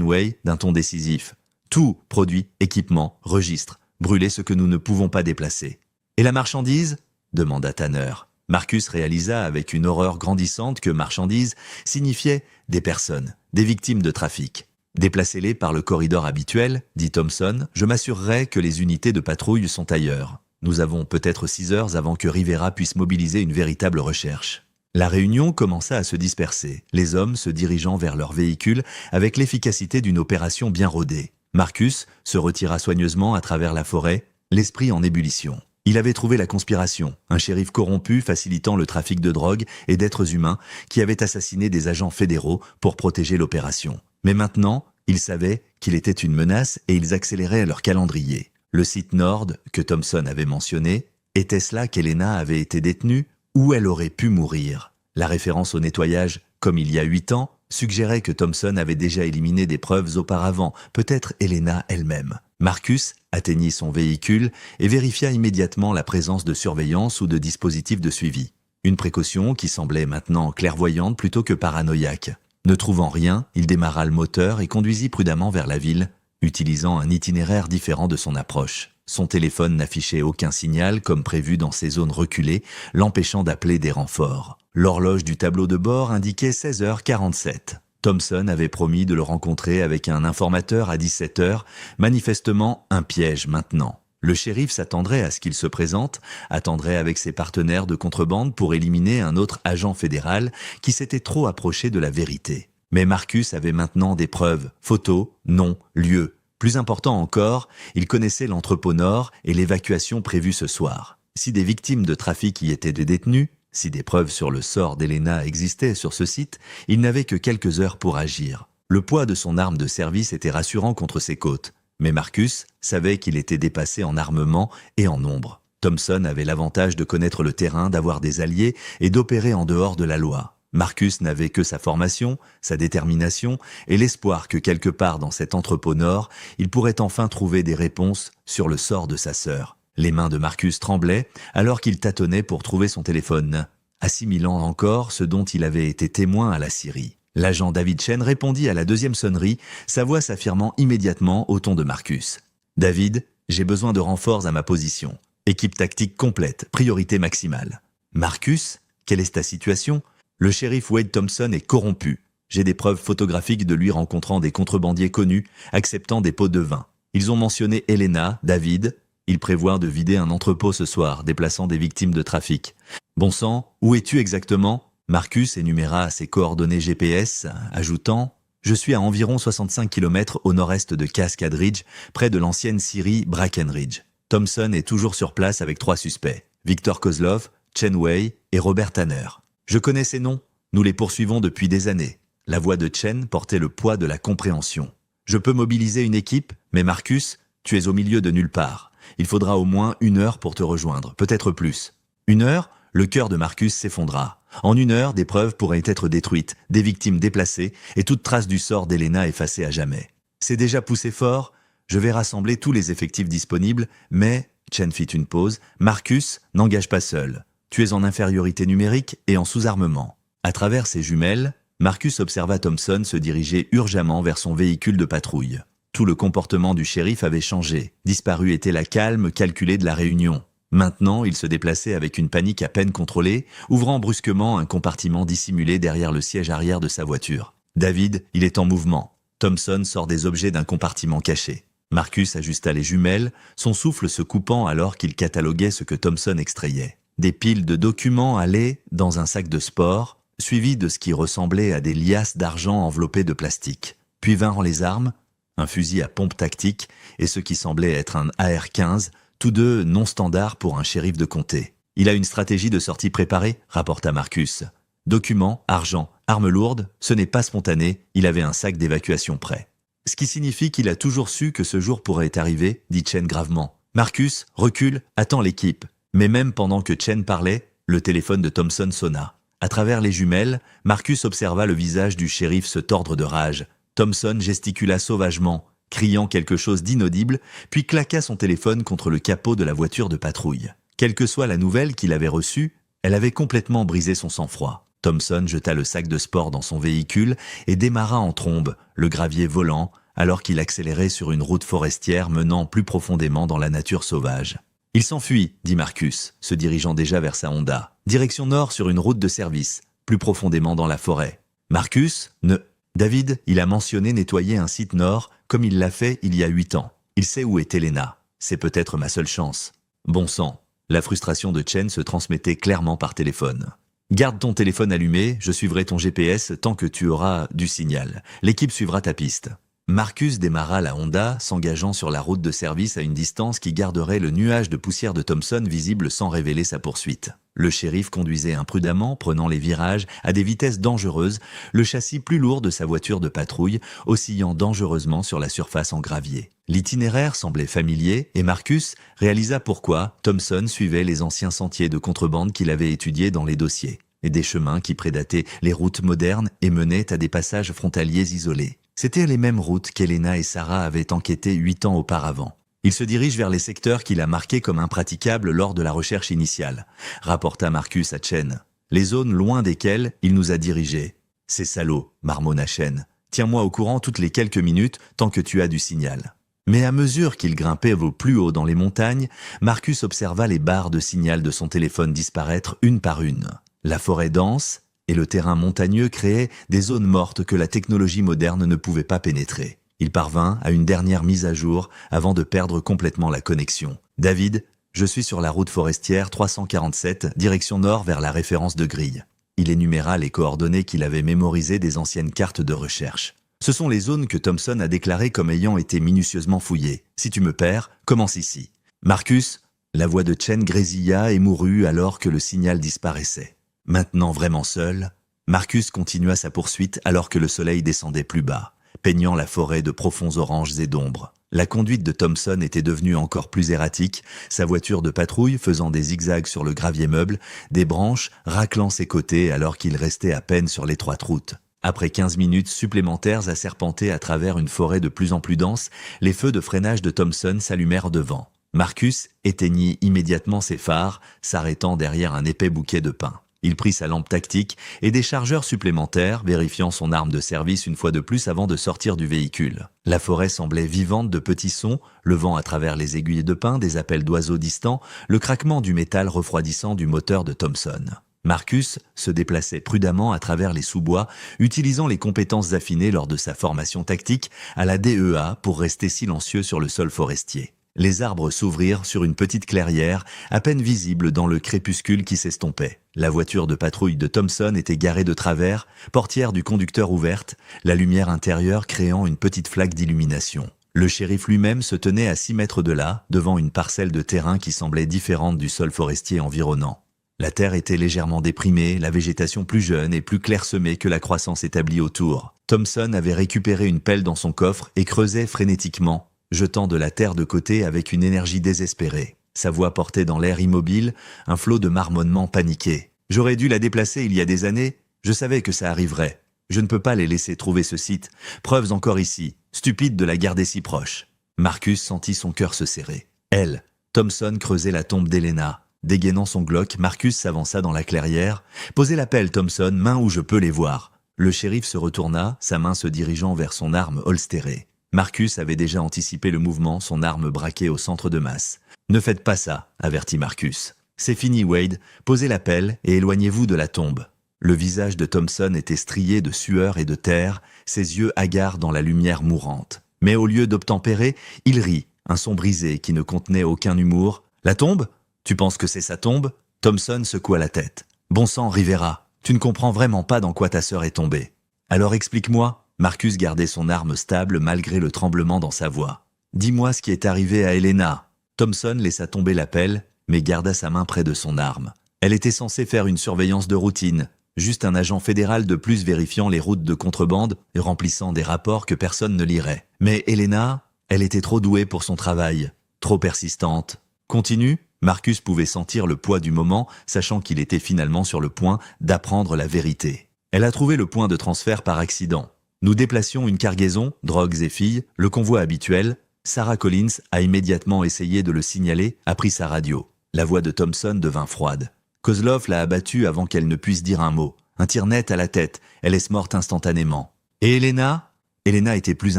Wei d'un ton décisif. « Tout, produits, équipements, registres. Brûler ce que nous ne pouvons pas déplacer. »« Et la marchandise ?» demanda Tanner. Marcus réalisa avec une horreur grandissante que marchandise signifiait des personnes, des victimes de trafic. « Déplacez-les par le corridor habituel, dit Thompson, je m'assurerai que les unités de patrouille sont ailleurs. Nous avons peut-être 6 heures avant que Rivera puisse mobiliser une véritable recherche. » La réunion commença à se disperser, les hommes se dirigeant vers leurs véhicules avec l'efficacité d'une opération bien rodée. Marcus se retira soigneusement à travers la forêt, l'esprit en ébullition. Il avait trouvé la conspiration, un shérif corrompu facilitant le trafic de drogue et d'êtres humains qui avait assassiné des agents fédéraux pour protéger l'opération. Mais maintenant, ils savaient qu'il était une menace et ils accéléraient leur calendrier. Le site Nord, que Thompson avait mentionné, était-ce là qu'Helena avait été détenue ou elle aurait pu mourir? La référence au nettoyage, comme il y a 8 ans, suggérait que Thompson avait déjà éliminé des preuves auparavant, peut-être Helena elle-même. Marcus atteignit son véhicule et vérifia immédiatement la présence de surveillance ou de dispositifs de suivi. Une précaution qui semblait maintenant clairvoyante plutôt que paranoïaque. Ne trouvant rien, il démarra le moteur et conduisit prudemment vers la ville, utilisant un itinéraire différent de son approche. Son téléphone n'affichait aucun signal comme prévu dans ces zones reculées, l'empêchant d'appeler des renforts. L'horloge du tableau de bord indiquait 16h47. Thompson avait promis de le rencontrer avec un informateur à 17h, manifestement un piège maintenant. Le shérif s'attendrait à ce qu'il se présente, attendrait avec ses partenaires de contrebande pour éliminer un autre agent fédéral qui s'était trop approché de la vérité. Mais Marcus avait maintenant des preuves, photos, noms, lieux. Plus important encore, il connaissait l'entrepôt nord et l'évacuation prévue ce soir. Si des victimes de trafic y étaient des détenus, si des preuves sur le sort d'Helena existaient sur ce site, il n'avait que quelques heures pour agir. Le poids de son arme de service était rassurant contre ses côtes. Mais Marcus savait qu'il était dépassé en armement et en nombre. Thompson avait l'avantage de connaître le terrain, d'avoir des alliés et d'opérer en dehors de la loi. Marcus n'avait que sa formation, sa détermination et l'espoir que quelque part dans cet entrepôt nord, il pourrait enfin trouver des réponses sur le sort de sa sœur. Les mains de Marcus tremblaient alors qu'il tâtonnait pour trouver son téléphone, assimilant encore ce dont il avait été témoin à la Syrie. L'agent David Chen répondit à la 2e sonnerie, sa voix s'affirmant immédiatement au ton de Marcus. « David, j'ai besoin de renforts à ma position. Équipe tactique complète, priorité maximale. »« Marcus, quelle est ta situation ? Le shérif Wade Thompson est corrompu. J'ai des preuves photographiques de lui rencontrant des contrebandiers connus, acceptant des pots de vin. Ils ont mentionné Helena, David. Ils prévoient de vider un entrepôt ce soir, déplaçant des victimes de trafic. Bon sang, où es-tu exactement ? » Marcus énuméra ses coordonnées GPS, ajoutant « Je suis à environ 65 km au nord-est de Cascade Ridge, près de l'ancienne scierie Brackenridge. Thompson est toujours sur place avec 3 suspects, Victor Kozlov, Chen Wei et Robert Tanner. Je connais ces noms, nous les poursuivons depuis des années. » La voix de Chen portait le poids de la compréhension. « Je peux mobiliser une équipe, mais Marcus, tu es au milieu de nulle part. Il faudra au moins 1 heure pour te rejoindre, peut-être plus. 1 heure ? Le cœur de Marcus s'effondra. En 1 heure, des preuves pourraient être détruites, des victimes déplacées et toute trace du sort d'Helena effacée à jamais. C'est déjà poussé fort, je vais rassembler tous les effectifs disponibles, mais, Chen fit une pause, Marcus n'engage pas seul. Tu es en infériorité numérique et en sous-armement. À travers ses jumelles, Marcus observa Thompson se diriger urgemment vers son véhicule de patrouille. Tout le comportement du shérif avait changé. Disparu était la calme calculée de la réunion. Maintenant, il se déplaçait avec une panique à peine contrôlée, ouvrant brusquement un compartiment dissimulé derrière le siège arrière de sa voiture. « David, il est en mouvement. » Thompson sort des objets d'un compartiment caché. Marcus ajusta les jumelles, son souffle se coupant alors qu'il cataloguait ce que Thompson extrayait. Des piles de documents allaient dans un sac de sport, suivis de ce qui ressemblait à des liasses d'argent enveloppées de plastique. Puis vinrent les armes, un fusil à pompe tactique et ce qui semblait être un AR-15, tous deux non standards pour un shérif de comté. Il a une stratégie de sortie préparée, rapporta Marcus. Documents, argent, armes lourdes, ce n'est pas spontané, il avait un sac d'évacuation prêt. Ce qui signifie qu'il a toujours su que ce jour pourrait arriver, dit Chen gravement. Marcus, recule, attends l'équipe. Mais même pendant que Chen parlait, le téléphone de Thompson sonna. À travers les jumelles, Marcus observa le visage du shérif se tordre de rage. Thompson gesticula sauvagement, criant quelque chose d'inaudible, puis claqua son téléphone contre le capot de la voiture de patrouille. Quelle que soit la nouvelle qu'il avait reçue, elle avait complètement brisé son sang-froid. Thompson jeta le sac de sport dans son véhicule et démarra en trombe, le gravier volant, alors qu'il accélérait sur une route forestière menant plus profondément dans la nature sauvage. « Il s'enfuit », dit Marcus, se dirigeant déjà vers sa Honda. « Direction nord sur une route de service, plus profondément dans la forêt. » Marcus, ne... David, il a mentionné nettoyer un site nord, comme il l'a fait il y a 8 ans. Il sait où est Elena. C'est peut-être ma seule chance. Bon sang. La frustration de Chen se transmettait clairement par téléphone. Garde ton téléphone allumé, je suivrai ton GPS tant que tu auras du signal. L'équipe suivra ta piste. Marcus démarra la Honda, s'engageant sur la route de service à une distance qui garderait le nuage de poussière de Thompson visible sans révéler sa poursuite. Le shérif conduisait imprudemment, prenant les virages à des vitesses dangereuses, le châssis plus lourd de sa voiture de patrouille, oscillant dangereusement sur la surface en gravier. L'itinéraire semblait familier et Marcus réalisa pourquoi Thompson suivait les anciens sentiers de contrebande qu'il avait étudiés dans les dossiers, et des chemins qui prédataient les routes modernes et menaient à des passages frontaliers isolés. C'étaient les mêmes routes qu'Elena et Sarah avaient enquêtées 8 ans auparavant. Il se dirige vers les secteurs qu'il a marqués comme impraticables lors de la recherche initiale, rapporta Marcus à Chen. Les zones loin desquelles il nous a dirigés. C'est salaud, marmonna Chen. Tiens-moi au courant toutes les quelques minutes tant que tu as du signal. Mais à mesure qu'il grimpait au plus haut dans les montagnes, Marcus observa les barres de signal de son téléphone disparaître une par une. La forêt dense et le terrain montagneux créaient des zones mortes que la technologie moderne ne pouvait pas pénétrer. Il parvint à une dernière mise à jour avant de perdre complètement la connexion. « David, je suis sur la route forestière 347, direction nord vers la référence de grille. » Il énuméra les coordonnées qu'il avait mémorisées des anciennes cartes de recherche. Ce sont les zones que Thompson a déclarées comme ayant été minutieusement fouillées. Si tu me perds, commence ici. Marcus, la voix de Chen grésilla et mourut alors que le signal disparaissait. Maintenant vraiment seul, Marcus continua sa poursuite alors que le soleil descendait plus bas, peignant la forêt de profonds oranges et d'ombres. La conduite de Thompson était devenue encore plus erratique, sa voiture de patrouille faisant des zigzags sur le gravier meuble, des branches raclant ses côtés alors qu'il restait à peine sur l'étroite route. Après 15 minutes supplémentaires à serpenter à travers une forêt de plus en plus dense, les feux de freinage de Thompson s'allumèrent devant. Marcus éteignit immédiatement ses phares, s'arrêtant derrière un épais bouquet de pins. Il prit sa lampe tactique et des chargeurs supplémentaires, vérifiant son arme de service une fois de plus avant de sortir du véhicule. La forêt semblait vivante de petits sons, le vent à travers les aiguilles de pin, des appels d'oiseaux distants, le craquement du métal refroidissant du moteur de Thompson. Marcus se déplaçait prudemment à travers les sous-bois, utilisant les compétences affinées lors de sa formation tactique à la DEA pour rester silencieux sur le sol forestier. Les arbres s'ouvrirent sur une petite clairière, à peine visible dans le crépuscule qui s'estompait. La voiture de patrouille de Thompson était garée de travers, portière du conducteur ouverte, la lumière intérieure créant une petite flaque d'illumination. Le shérif lui-même se tenait à 6 mètres de là, devant une parcelle de terrain qui semblait différente du sol forestier environnant. La terre était légèrement déprimée, la végétation plus jeune et plus clairsemée que la croissance établie autour. Thompson avait récupéré une pelle dans son coffre et creusait frénétiquement, jetant de la terre de côté avec une énergie désespérée. Sa voix portait dans l'air immobile un flot de marmonnements paniqués. « J'aurais dû la déplacer il y a des années. Je savais que ça arriverait. Je ne peux pas les laisser trouver ce site. Preuves encore ici. Stupide de la garder si proche. » Marcus sentit son cœur se serrer. Elle, Thompson creusait la tombe d'Elena. Dégainant son Glock, Marcus s'avança dans la clairière. « Posez la pelle, Thompson, main où je peux les voir. » Le shérif se retourna, sa main se dirigeant vers son arme holstérée. Marcus avait déjà anticipé le mouvement, son arme braquée au centre de masse. « Ne faites pas ça », avertit Marcus. « C'est fini, Wade. Posez la pelle et éloignez-vous de la tombe. » Le visage de Thompson était strié de sueur et de terre, ses yeux hagards dans la lumière mourante. Mais au lieu d'obtempérer, il rit, un son brisé qui ne contenait aucun humour. « La tombe ? Tu penses que c'est sa tombe ?» Thompson secoua la tête. « Bon sang, Rivera, tu ne comprends vraiment pas dans quoi ta sœur est tombée. Alors explique-moi. » Marcus gardait son arme stable malgré le tremblement dans sa voix. « Dis-moi ce qui est arrivé à Elena. » Thompson laissa tomber la pelle, mais garda sa main près de son arme. Elle était censée faire une surveillance de routine, juste un agent fédéral de plus vérifiant les routes de contrebande et remplissant des rapports que personne ne lirait. Mais Helena, elle était trop douée pour son travail, trop persistante. Continue, Marcus pouvait sentir le poids du moment, sachant qu'il était finalement sur le point d'apprendre la vérité. Elle a trouvé le point de transfert par accident. Nous déplacions une cargaison, drogues et filles, le convoi habituel. Sarah Collins a immédiatement essayé de le signaler, a pris sa radio. La voix de Thompson devint froide. Kozlov l'a abattue avant qu'elle ne puisse dire un mot. Un tir net à la tête, elle est morte instantanément. Et Helena ? Helena était plus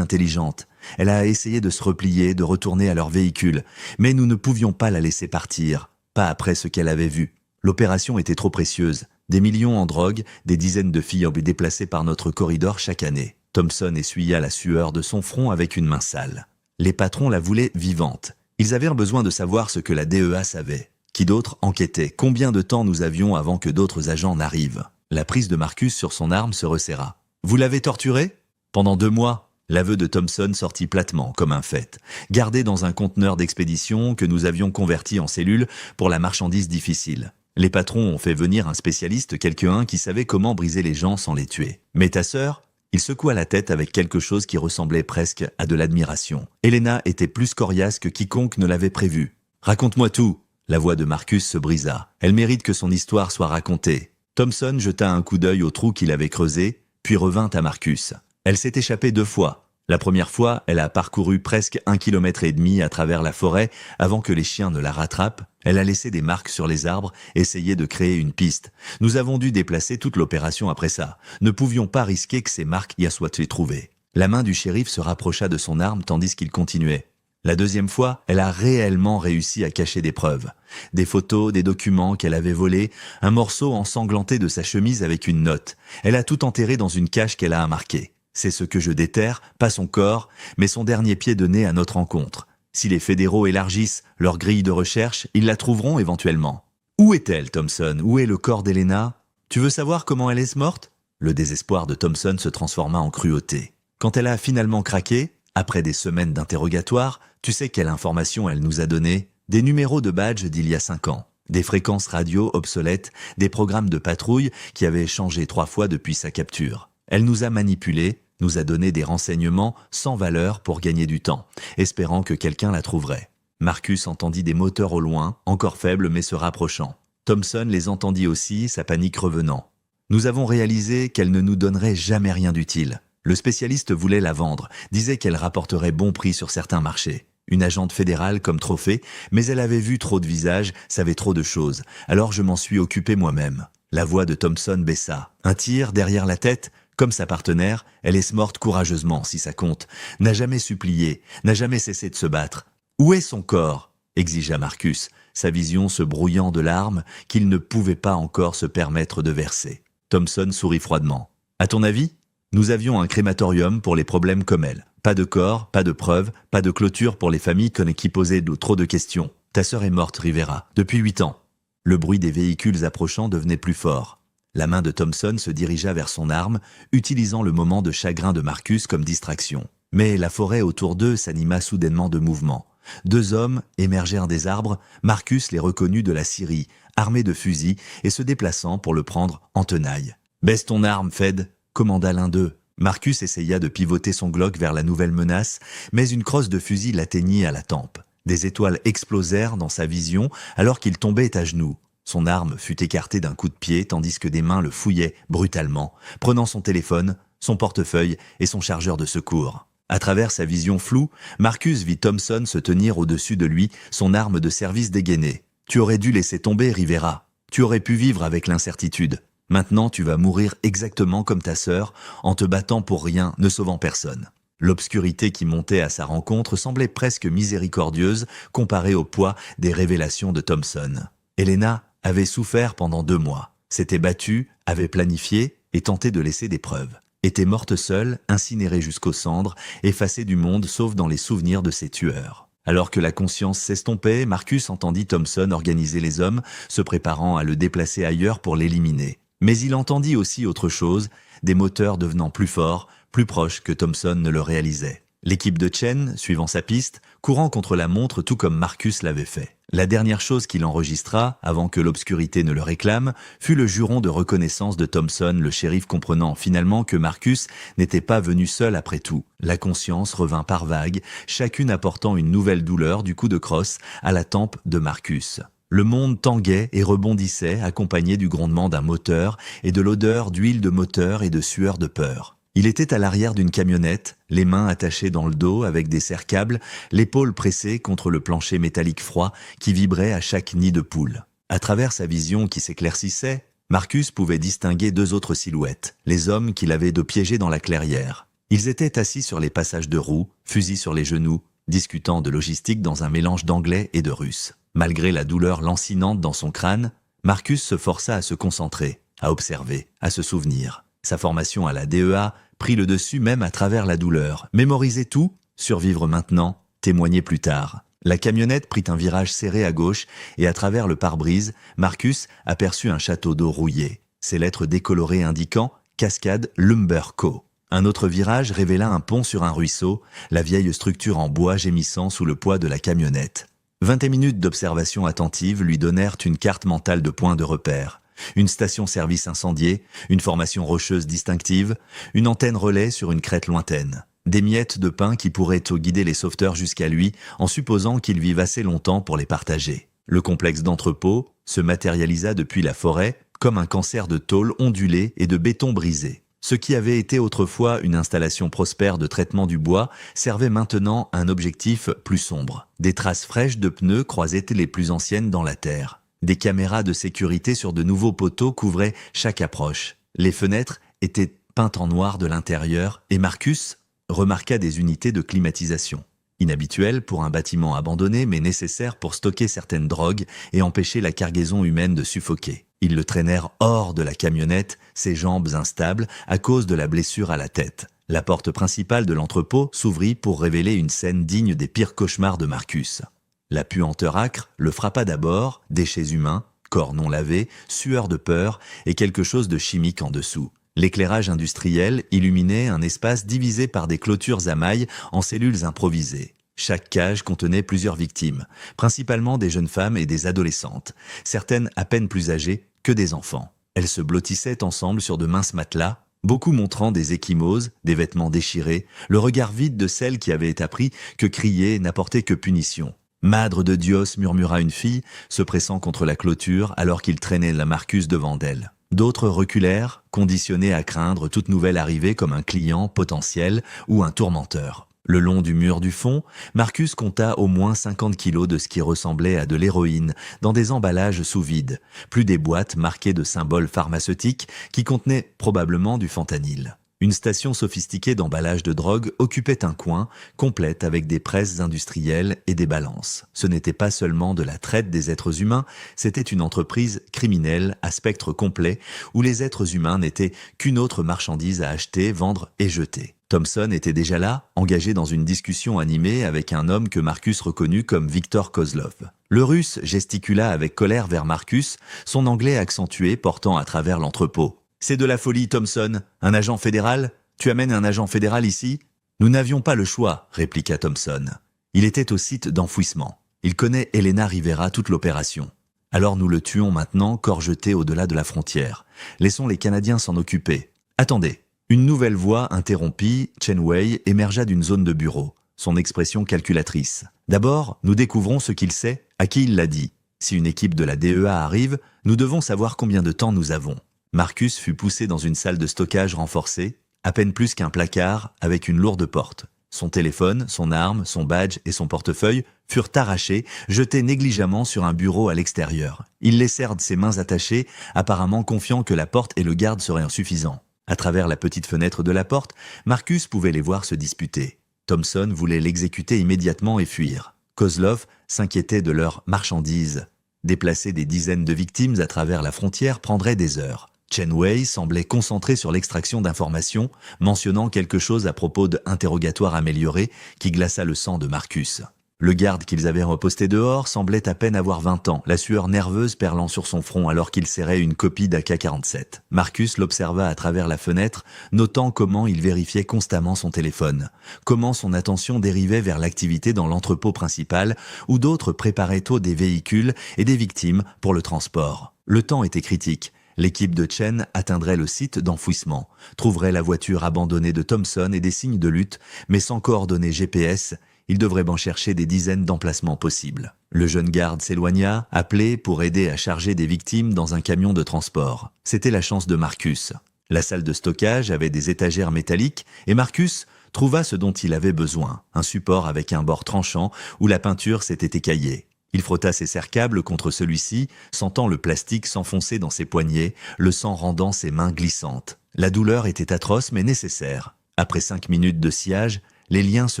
intelligente. Elle a essayé de se replier, de retourner à leur véhicule. Mais nous ne pouvions pas la laisser partir. Pas après ce qu'elle avait vu. L'opération était trop précieuse. Des millions en drogue, des dizaines de filles déplacées par notre corridor chaque année. Thompson essuya la sueur de son front avec une main sale. Les patrons la voulaient vivante. Ils avaient besoin de savoir ce que la DEA savait. Qui d'autre enquêtait? Combien de temps nous avions avant que d'autres agents n'arrivent? La prise de Marcus sur son arme se resserra. Vous l'avez torturé? Pendant 2 mois, l'aveu de Thompson sortit platement, comme un fait. Gardé dans un conteneur d'expédition que nous avions converti en cellule pour la marchandise difficile. Les patrons ont fait venir un spécialiste, quelqu'un qui savait comment briser les gens sans les tuer. Mais ta sœur? Il secoua la tête avec quelque chose qui ressemblait presque à de l'admiration. Helena était plus coriace que quiconque ne l'avait prévu. Raconte-moi tout. La voix de Marcus se brisa. Elle mérite que son histoire soit racontée. Thompson jeta un coup d'œil au trou qu'il avait creusé, puis revint à Marcus. Elle s'est échappée 2 fois. La première fois, elle a parcouru presque 1,5 kilomètre à travers la forêt avant que les chiens ne la rattrapent. Elle a laissé des marques sur les arbres, essayé de créer une piste. Nous avons dû déplacer toute l'opération après ça. Ne pouvions pas risquer que ces marques y soient trouvées. La main du shérif se rapprocha de son arme tandis qu'il continuait. La deuxième fois, elle a réellement réussi à cacher des preuves. Des photos, des documents qu'elle avait volés, un morceau ensanglanté de sa chemise avec une note. Elle a tout enterré dans une cache qu'elle a marquée. C'est ce que je déterre, pas son corps, mais son dernier pied de nez à notre rencontre. Si les fédéraux élargissent leur grille de recherche, ils la trouveront éventuellement. Où est-elle, Thompson? Où est le corps d'Helena? Tu veux savoir comment elle est morte? Le désespoir de Thompson se transforma en cruauté. Quand elle a finalement craqué, après des semaines d'interrogatoire, tu sais quelle information elle nous a donné? Des numéros de badge d'il y a 5 ans. Des fréquences radio obsolètes, des programmes de patrouille qui avaient changé 3 fois depuis sa capture. Elle nous a manipulés, nous a donné des renseignements sans valeur pour gagner du temps, espérant que quelqu'un la trouverait. Marcus entendit des moteurs au loin, encore faibles mais se rapprochant. Thompson les entendit aussi, sa panique revenant. Nous avons réalisé qu'elle ne nous donnerait jamais rien d'utile. Le spécialiste voulait la vendre, disait qu'elle rapporterait bon prix sur certains marchés. Une agente fédérale comme trophée, mais elle avait vu trop de visages, savait trop de choses. Alors je m'en suis occupé moi-même. La voix de Thompson baissa. Un tir derrière la tête? Comme sa partenaire, elle est morte courageusement, si ça compte. N'a jamais supplié, n'a jamais cessé de se battre. Où est son corps? Exigea Marcus, sa vision se brouillant de larmes qu'il ne pouvait pas encore se permettre de verser. Thompson sourit froidement. À ton avis? Nous avions un crématorium pour les problèmes comme elle. Pas de corps, pas de preuves, pas de clôture pour les familles qui posaient trop de questions. Ta sœur est morte, Rivera, depuis 8 ans. Le bruit des véhicules approchant devenait plus fort. La main de Thompson se dirigea vers son arme, utilisant le moment de chagrin de Marcus comme distraction. Mais la forêt autour d'eux s'anima soudainement de mouvement. 2 hommes émergèrent des arbres, Marcus les reconnut de la Syrie, armés de fusils et se déplaçant pour le prendre en tenaille. « Baisse ton arme, Fed !» commanda l'un d'eux. Marcus essaya de pivoter son Glock vers la nouvelle menace, mais une crosse de fusil l'atteignit à la tempe. Des étoiles explosèrent dans sa vision alors qu'il tombait à genoux. Son arme fut écartée d'un coup de pied tandis que des mains le fouillaient brutalement, prenant son téléphone, son portefeuille et son chargeur de secours. À travers sa vision floue, Marcus vit Thompson se tenir au-dessus de lui, son arme de service dégainée. « Tu aurais dû laisser tomber, Rivera. Tu aurais pu vivre avec l'incertitude. Maintenant, tu vas mourir exactement comme ta sœur, en te battant pour rien, ne sauvant personne. » L'obscurité qui montait à sa rencontre semblait presque miséricordieuse comparée au poids des révélations de Thompson. Helena avait souffert pendant 2 mois, s'était battue, avait planifié et tenté de laisser des preuves. Était morte seule, incinérée jusqu'aux cendres, effacée du monde sauf dans les souvenirs de ses tueurs. Alors que la conscience s'estompait, Marcus entendit Thompson organiser les hommes, se préparant à le déplacer ailleurs pour l'éliminer. Mais il entendit aussi autre chose, des moteurs devenant plus forts, plus proches que Thompson ne le réalisait. L'équipe de Chen, suivant sa piste, courant contre la montre tout comme Marcus l'avait fait. La dernière chose qu'il enregistra, avant que l'obscurité ne le réclame, fut le juron de reconnaissance de Thompson, le shérif comprenant finalement que Marcus n'était pas venu seul après tout. La conscience revint par vagues, chacune apportant une nouvelle douleur du coup de crosse à la tempe de Marcus. Le monde tanguait et rebondissait, accompagné du grondement d'un moteur et de l'odeur d'huile de moteur et de sueur de peur. Il était à l'arrière d'une camionnette, les mains attachées dans le dos avec des serre-câbles, l'épaule pressée contre le plancher métallique froid qui vibrait à chaque nid de poule. À travers sa vision qui s'éclaircissait, Marcus pouvait distinguer deux autres silhouettes, les hommes qu'il avait de piéger dans la clairière. Ils étaient assis sur les passages de roues, fusils sur les genoux, discutant de logistique dans un mélange d'anglais et de russe. Malgré la douleur lancinante dans son crâne, Marcus se força à se concentrer, à observer, à se souvenir. Sa formation à la DEA prit le dessus même à travers la douleur. Mémoriser tout, survivre maintenant, témoigner plus tard. La camionnette prit un virage serré à gauche et à travers le pare-brise, Marcus aperçut un château d'eau rouillé. Ses lettres décolorées indiquant « Cascade Lumber Co ». Un autre virage révéla un pont sur un ruisseau, la vieille structure en bois gémissant sous le poids de la camionnette. 20 minutes d'observation attentive lui donnèrent une carte mentale de points de repère. Une station-service incendiée, une formation rocheuse distinctive, une antenne relais sur une crête lointaine. Des miettes de pain qui pourraient guider les sauveteurs jusqu'à lui en supposant qu'ils vivent assez longtemps pour les partager. Le complexe d'entrepôt se matérialisa depuis la forêt comme un cancer de tôle ondulée et de béton brisé. Ce qui avait été autrefois une installation prospère de traitement du bois servait maintenant un objectif plus sombre. Des traces fraîches de pneus croisaient les plus anciennes dans la terre. Des caméras de sécurité sur de nouveaux poteaux couvraient chaque approche. Les fenêtres étaient peintes en noir de l'intérieur et Marcus remarqua des unités de climatisation. Inhabituelles pour un bâtiment abandonné mais nécessaires pour stocker certaines drogues et empêcher la cargaison humaine de suffoquer. Ils le traînèrent hors de la camionnette, ses jambes instables à cause de la blessure à la tête. La porte principale de l'entrepôt s'ouvrit pour révéler une scène digne des pires cauchemars de Marcus. La puanteur âcre le frappa d'abord, déchets humains, corps non lavés, sueur de peur et quelque chose de chimique en dessous. L'éclairage industriel illuminait un espace divisé par des clôtures à mailles en cellules improvisées. Chaque cage contenait plusieurs victimes, principalement des jeunes femmes et des adolescentes, certaines à peine plus âgées que des enfants. Elles se blottissaient ensemble sur de minces matelas, beaucoup montrant des ecchymoses, des vêtements déchirés, le regard vide de celles qui avaient appris que crier n'apportait que punition. « Madre de Dios » murmura une fille, se pressant contre la clôture alors qu'il traînait la Marcus devant d'elle. D'autres reculèrent, conditionnés à craindre toute nouvelle arrivée comme un client potentiel ou un tourmenteur. Le long du mur du fond, Marcus compta au moins 50 kilos de ce qui ressemblait à de l'héroïne dans des emballages sous vide, plus des boîtes marquées de symboles pharmaceutiques qui contenaient probablement du fentanyl. Une station sophistiquée d'emballage de drogue occupait un coin, complète avec des presses industrielles et des balances. Ce n'était pas seulement de la traite des êtres humains, c'était une entreprise criminelle à spectre complet où les êtres humains n'étaient qu'une autre marchandise à acheter, vendre et jeter. Thompson était déjà là, engagé dans une discussion animée avec un homme que Marcus reconnut comme Victor Kozlov. Le Russe gesticula avec colère vers Marcus, son anglais accentué portant à travers l'entrepôt. « C'est de la folie, Thompson. Un agent fédéral? Tu amènes un agent fédéral ici ?» « Nous n'avions pas le choix, » répliqua Thompson. Il était au site d'enfouissement. Il connaît Elena Rivera toute l'opération. Alors nous le tuons maintenant, corps jeté au-delà de la frontière. Laissons les Canadiens s'en occuper. Attendez. Une nouvelle voix interrompit, Chen Wei émergea d'une zone de bureau, son expression calculatrice. D'abord, nous découvrons ce qu'il sait, à qui il l'a dit. Si une équipe de la DEA arrive, nous devons savoir combien de temps nous avons. Marcus fut poussé dans une salle de stockage renforcée, à peine plus qu'un placard avec une lourde porte. Son téléphone, son arme, son badge et son portefeuille furent arrachés, jetés négligemment sur un bureau à l'extérieur. Ils laissèrent ses mains attachées, apparemment confiants que la porte et le garde seraient insuffisants. À travers la petite fenêtre de la porte, Marcus pouvait les voir se disputer. Thompson voulait l'exécuter immédiatement et fuir. Kozlov s'inquiétait de leur marchandise. Déplacer des dizaines de victimes à travers la frontière prendrait des heures. Chen Wei semblait concentré sur l'extraction d'informations, mentionnant quelque chose à propos d'interrogatoires améliorés qui glaça le sang de Marcus. Le garde qu'ils avaient reposté dehors semblait à peine avoir 20 ans, la sueur nerveuse perlant sur son front alors qu'il serrait une copie d'AK-47. Marcus l'observa à travers la fenêtre, notant comment il vérifiait constamment son téléphone, comment son attention dérivait vers l'activité dans l'entrepôt principal où d'autres préparaient tôt des véhicules et des victimes pour le transport. Le temps était critique. L'équipe de Chen atteindrait le site d'enfouissement, trouverait la voiture abandonnée de Thompson et des signes de lutte, mais sans coordonnées GPS, il devrait en chercher des dizaines d'emplacements possibles. Le jeune garde s'éloigna, appelé pour aider à charger des victimes dans un camion de transport. C'était la chance de Marcus. La salle de stockage avait des étagères métalliques et Marcus trouva ce dont il avait besoin, un support avec un bord tranchant où la peinture s'était écaillée. Il frotta ses serre-câbles contre celui-ci, sentant le plastique s'enfoncer dans ses poignets, le sang rendant ses mains glissantes. La douleur était atroce mais nécessaire. Après 5 minutes de sciage, les liens se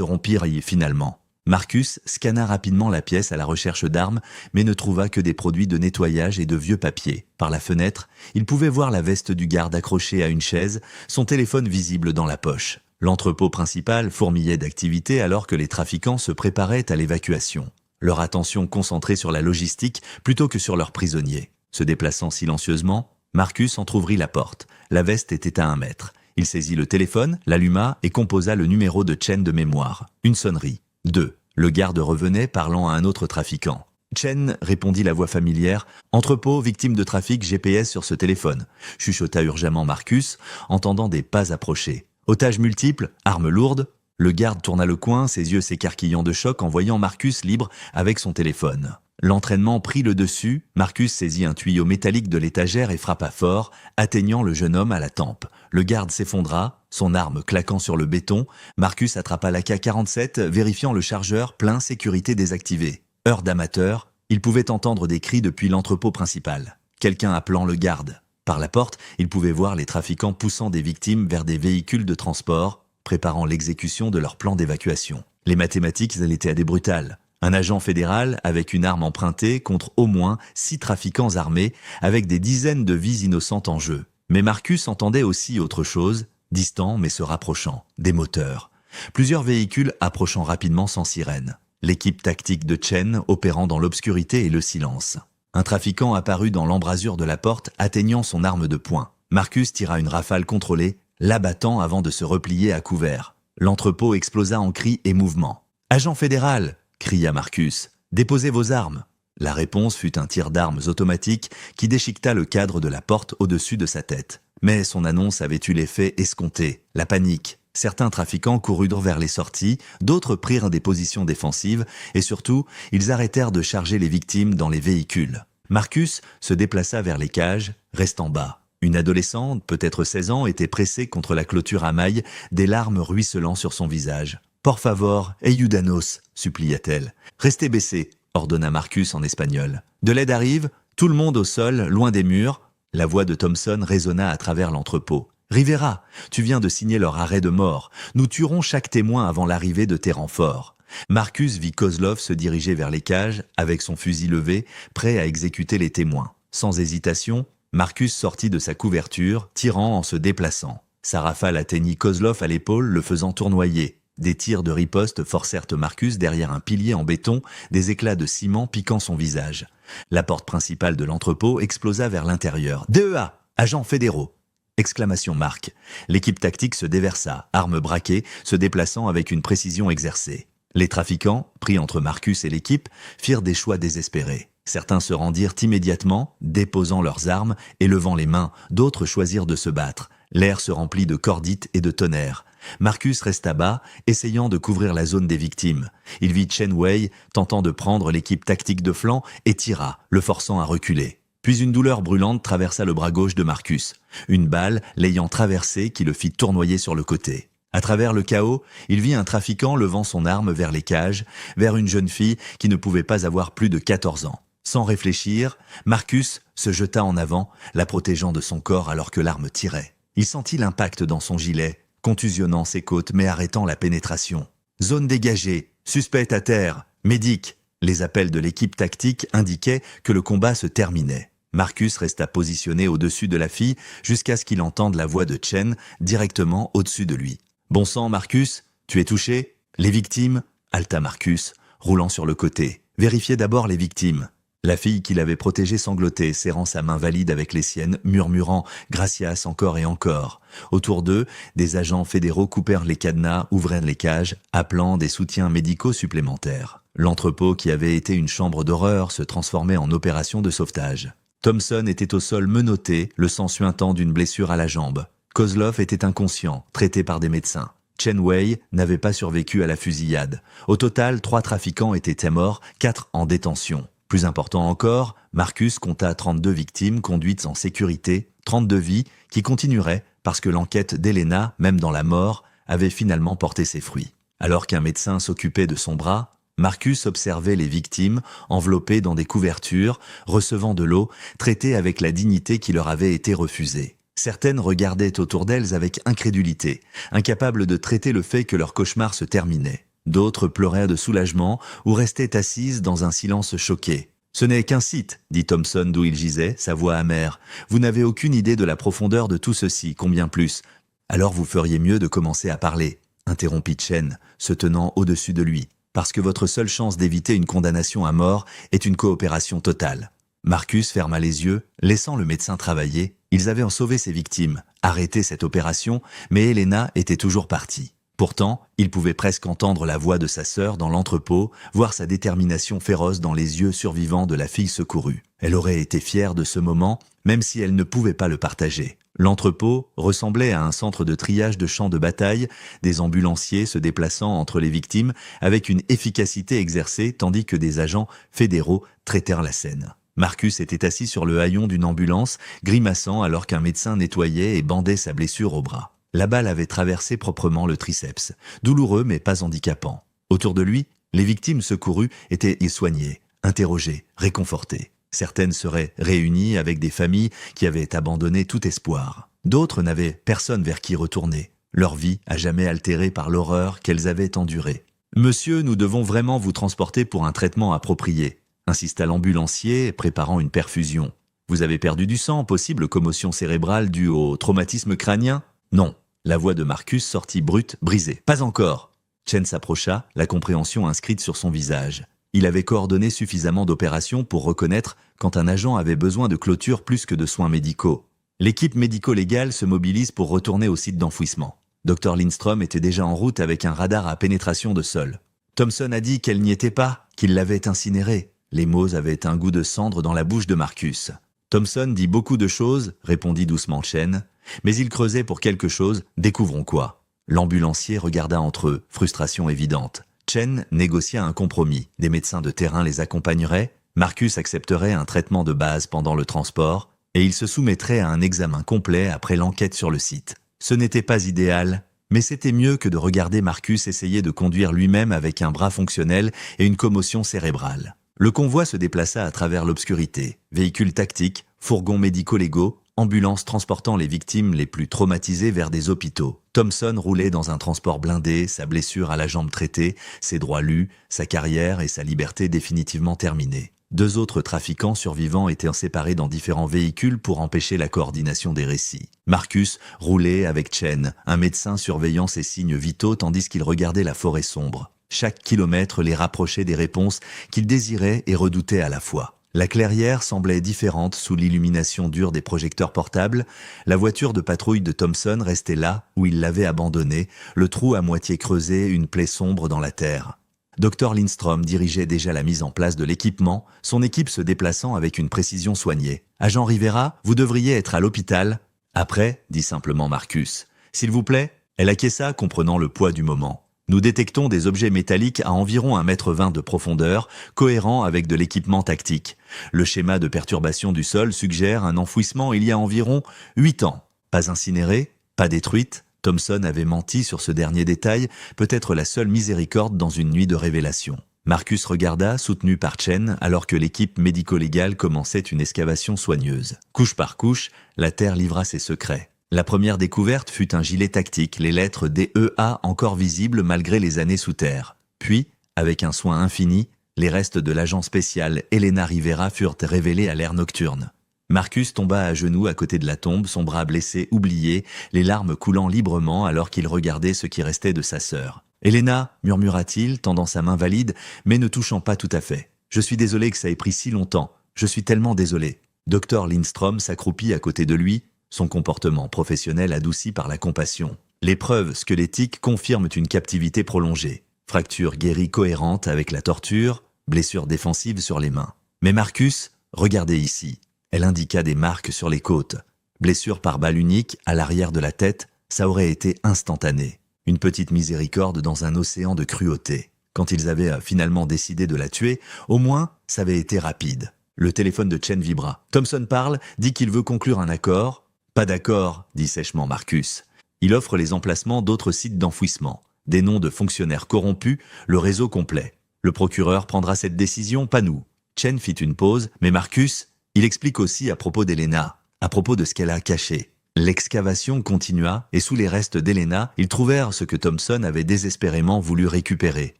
rompirent finalement. Marcus scanna rapidement la pièce à la recherche d'armes, mais ne trouva que des produits de nettoyage et de vieux papiers. Par la fenêtre, il pouvait voir la veste du garde accrochée à une chaise, son téléphone visible dans la poche. L'entrepôt principal fourmillait d'activité alors que les trafiquants se préparaient à l'évacuation. Leur attention concentrée sur la logistique plutôt que sur leurs prisonniers. Se déplaçant silencieusement, Marcus entr'ouvrit la porte. La veste était à 1 mètre. Il saisit le téléphone, l'alluma et composa le numéro de Chen de mémoire. Une sonnerie. 2. Le garde revenait parlant à un autre trafiquant. Chen répondit la voix familière. Entrepôt, victime de trafic, GPS sur ce téléphone. Chuchota urgemment Marcus, entendant des pas approcher. Otages multiples, armes lourdes. Le garde tourna le coin, ses yeux s'écarquillant de choc en voyant Marcus libre avec son téléphone. L'entraînement prit le dessus, Marcus saisit un tuyau métallique de l'étagère et frappa fort, atteignant le jeune homme à la tempe. Le garde s'effondra, son arme claquant sur le béton. Marcus attrapa l'AK-47, vérifiant le chargeur plein sécurité désactivé. Heure d'amateur, il pouvait entendre des cris depuis l'entrepôt principal. Quelqu'un appelant le garde. Par la porte, il pouvait voir les trafiquants poussant des victimes vers des véhicules de transport, préparant l'exécution de leur plan d'évacuation. Les mathématiques, elles étaient à des brutales. Un agent fédéral avec une arme empruntée contre au moins 6 trafiquants armés avec des dizaines de vies innocentes en jeu. Mais Marcus entendait aussi autre chose, distant mais se rapprochant, des moteurs. Plusieurs véhicules approchant rapidement sans sirène. L'équipe tactique de Chen opérant dans l'obscurité et le silence. Un trafiquant apparut dans l'embrasure de la porte atteignant son arme de poing. Marcus tira une rafale contrôlée, l'abattant avant de se replier à couvert. L'entrepôt explosa en cris et mouvements. « Agent fédéral !» cria Marcus. « Déposez vos armes !» La réponse fut un tir d'armes automatique qui déchiqueta le cadre de la porte au-dessus de sa tête. Mais son annonce avait eu l'effet escompté, la panique. Certains trafiquants coururent vers les sorties, d'autres prirent des positions défensives et surtout, ils arrêtèrent de charger les victimes dans les véhicules. Marcus se déplaça vers les cages, restant bas. Une adolescente, peut-être 16 ans, était pressée contre la clôture à mailles, des larmes ruisselant sur son visage. « Por favor, ayúdanos » supplia-t-elle. « Restez baissés » ordonna Marcus en espagnol. « De l'aide arrive, tout le monde au sol, loin des murs. » La voix de Thompson résonna à travers l'entrepôt. « Rivera, tu viens de signer leur arrêt de mort. Nous tuerons chaque témoin avant l'arrivée de tes renforts. » Marcus vit Kozlov se diriger vers les cages, avec son fusil levé, prêt à exécuter les témoins. Sans hésitation, Marcus sortit de sa couverture, tirant en se déplaçant. Sa rafale atteignit Kozlov à l'épaule, le faisant tournoyer. Des tirs de riposte forcèrent Marcus derrière un pilier en béton, des éclats de ciment piquant son visage. La porte principale de l'entrepôt explosa vers l'intérieur. « DEA, agents fédéraux !» Exclamation marque. L'équipe tactique se déversa, armes braquées, se déplaçant avec une précision exercée. Les trafiquants, pris entre Marcus et l'équipe, firent des choix désespérés. Certains se rendirent immédiatement, déposant leurs armes et levant les mains, d'autres choisirent de se battre. L'air se remplit de cordites et de tonnerre. Marcus resta bas, essayant de couvrir la zone des victimes. Il vit Chen Wei tentant de prendre l'équipe tactique de flanc et tira, le forçant à reculer. Puis une douleur brûlante traversa le bras gauche de Marcus. Une balle, l'ayant traversé, qui le fit tournoyer sur le côté. À travers le chaos, il vit un trafiquant levant son arme vers les cages, vers une jeune fille qui ne pouvait pas avoir plus de 14 ans. Sans réfléchir, Marcus se jeta en avant, la protégeant de son corps alors que l'arme tirait. Il sentit l'impact dans son gilet, contusionnant ses côtes mais arrêtant la pénétration. Zone dégagée, suspect à terre, médic. Les appels de l'équipe tactique indiquaient que le combat se terminait. Marcus resta positionné au-dessus de la fille jusqu'à ce qu'il entende la voix de Chen directement au-dessus de lui. « Bon sang, Marcus, tu es touché ?»« Les victimes ?» halta Marcus, roulant sur le côté. Vérifiez d'abord les victimes. La fille qui l'avait protégée sanglotait, serrant sa main valide avec les siennes, murmurant « Gracias encore et encore ». Autour d'eux, des agents fédéraux coupèrent les cadenas, ouvrirent les cages, appelant des soutiens médicaux supplémentaires. L'entrepôt, qui avait été une chambre d'horreur, se transformait en opération de sauvetage. Thompson était au sol menotté, le sang suintant d'une blessure à la jambe. Kozlov était inconscient, traité par des médecins. Chen Wei n'avait pas survécu à la fusillade. Au total, 3 trafiquants étaient morts, 4 en détention. Plus important encore, Marcus compta 32 victimes conduites en sécurité, 32 vies qui continueraient parce que l'enquête d'Elena, même dans la mort, avait finalement porté ses fruits. Alors qu'un médecin s'occupait de son bras, Marcus observait les victimes enveloppées dans des couvertures, recevant de l'eau, traitées avec la dignité qui leur avait été refusée. Certaines regardaient autour d'elles avec incrédulité, incapables de traiter le fait que leur cauchemar se terminait. D'autres pleuraient de soulagement ou restaient assises dans un silence choqué. « Ce n'est qu'un site, dit Thompson d'où il gisait, sa voix amère. Vous n'avez aucune idée de la profondeur de tout ceci, combien plus. Alors vous feriez mieux de commencer à parler, interrompit Chen, se tenant au-dessus de lui, parce que votre seule chance d'éviter une condamnation à mort est une coopération totale. Marcus ferma les yeux, laissant le médecin travailler. Ils avaient en sauvé ses victimes, arrêté cette opération, mais Elena était toujours partie. Pourtant, il pouvait presque entendre la voix de sa sœur dans l'entrepôt, voir sa détermination féroce dans les yeux survivants de la fille secourue. Elle aurait été fière de ce moment, même si elle ne pouvait pas le partager. L'entrepôt ressemblait à un centre de triage de champs de bataille, des ambulanciers se déplaçant entre les victimes avec une efficacité exercée tandis que des agents fédéraux traitèrent la scène. Marcus était assis sur le haillon d'une ambulance, grimaçant alors qu'un médecin nettoyait et bandait sa blessure au bras. La balle avait traversé proprement le triceps, douloureux mais pas handicapant. Autour de lui, les victimes secourues étaient soignées, interrogées, réconfortées. Certaines seraient réunies avec des familles qui avaient abandonné tout espoir. D'autres n'avaient personne vers qui retourner, leur vie à jamais altérée par l'horreur qu'elles avaient endurée. « Monsieur, nous devons vraiment vous transporter pour un traitement approprié », insista l'ambulancier, préparant une perfusion. « Vous avez perdu du sang, possible commotion cérébrale due au traumatisme crânien ?»« Non. » La voix de Marcus sortit brute, brisée. « Pas encore !» Chen s'approcha, la compréhension inscrite sur son visage. Il avait coordonné suffisamment d'opérations pour reconnaître quand un agent avait besoin de clôture plus que de soins médicaux. L'équipe médico-légale se mobilise pour retourner au site d'enfouissement. Dr Lindstrom était déjà en route avec un radar à pénétration de sol. Thompson a dit qu'elle n'y était pas, qu'il l'avait incinérée. Les mots avaient un goût de cendre dans la bouche de Marcus. Thompson dit beaucoup de choses, répondit doucement Chen, mais il creusait pour quelque chose, découvrons quoi. L'ambulancier regarda entre eux, frustration évidente. Chen négocia un compromis. Des médecins de terrain les accompagneraient, Marcus accepterait un traitement de base pendant le transport, et il se soumettrait à un examen complet après l'enquête sur le site. Ce n'était pas idéal, mais c'était mieux que de regarder Marcus essayer de conduire lui-même avec un bras fonctionnel et une commotion cérébrale. Le convoi se déplaça à travers l'obscurité. Véhicules tactiques, fourgons médico-légaux, ambulances transportant les victimes les plus traumatisées vers des hôpitaux. Thompson roulait dans un transport blindé, sa blessure à la jambe traitée, ses droits lus, sa carrière et sa liberté définitivement terminée. 2 autres trafiquants survivants étaient séparés dans différents véhicules pour empêcher la coordination des récits. Marcus roulait avec Chen, un médecin surveillant ses signes vitaux tandis qu'il regardait la forêt sombre. Chaque kilomètre les rapprochait des réponses qu'il désirait et redoutait à la fois. La clairière semblait différente sous l'illumination dure des projecteurs portables. La voiture de patrouille de Thompson restait là où il l'avait abandonnée, le trou à moitié creusé, une plaie sombre dans la terre. Dr Lindstrom dirigeait déjà la mise en place de l'équipement, son équipe se déplaçant avec une précision soignée. « Agent Rivera, vous devriez être à l'hôpital. »« Après, dit simplement Marcus. « S'il vous plaît ?» Elle acquiesça, comprenant le poids du moment. Nous détectons des objets métalliques à environ 1,20 m de profondeur, cohérents avec de l'équipement tactique. Le schéma de perturbation du sol suggère un enfouissement il y a environ 8 ans. Pas incinérée, pas détruite, Thompson avait menti sur ce dernier détail, peut-être la seule miséricorde dans une nuit de révélation. Marcus regarda, soutenu par Chen, alors que l'équipe médico-légale commençait une excavation soigneuse. Couche par couche, la terre livra ses secrets. La première découverte fut un gilet tactique, les lettres DEA encore visibles malgré les années sous terre. Puis, avec un soin infini, les restes de l'agent spécial Elena Rivera furent révélés à l'air nocturne. Marcus tomba à genoux à côté de la tombe, son bras blessé oublié, les larmes coulant librement alors qu'il regardait ce qui restait de sa sœur. Elena, murmura-t-il, tendant sa main valide, mais ne touchant pas tout à fait. Je suis désolé que ça ait pris si longtemps. Je suis tellement désolé. Dr Lindstrom s'accroupit à côté de lui, son comportement professionnel adouci par la compassion. Les preuves squelettiques confirment une captivité prolongée. Fracture guérie cohérente avec la torture, blessure défensive sur les mains. Mais Marcus, regardez ici. Elle indiqua des marques sur les côtes. Blessure par balle unique à l'arrière de la tête, ça aurait été instantané. Une petite miséricorde dans un océan de cruauté. Quand ils avaient finalement décidé de la tuer, au moins, ça avait été rapide. Le téléphone de Chen vibra. Thompson parle, dit qu'il veut conclure un accord. Pas d'accord, dit sèchement Marcus. Il offre les emplacements d'autres sites d'enfouissement. Des noms de fonctionnaires corrompus, le réseau complet. Le procureur prendra cette décision, pas nous. Chen fit une pause, mais Marcus, il explique aussi à propos d'Elena, à propos de ce qu'elle a caché. L'excavation continua, et sous les restes d'Elena, ils trouvèrent ce que Thompson avait désespérément voulu récupérer.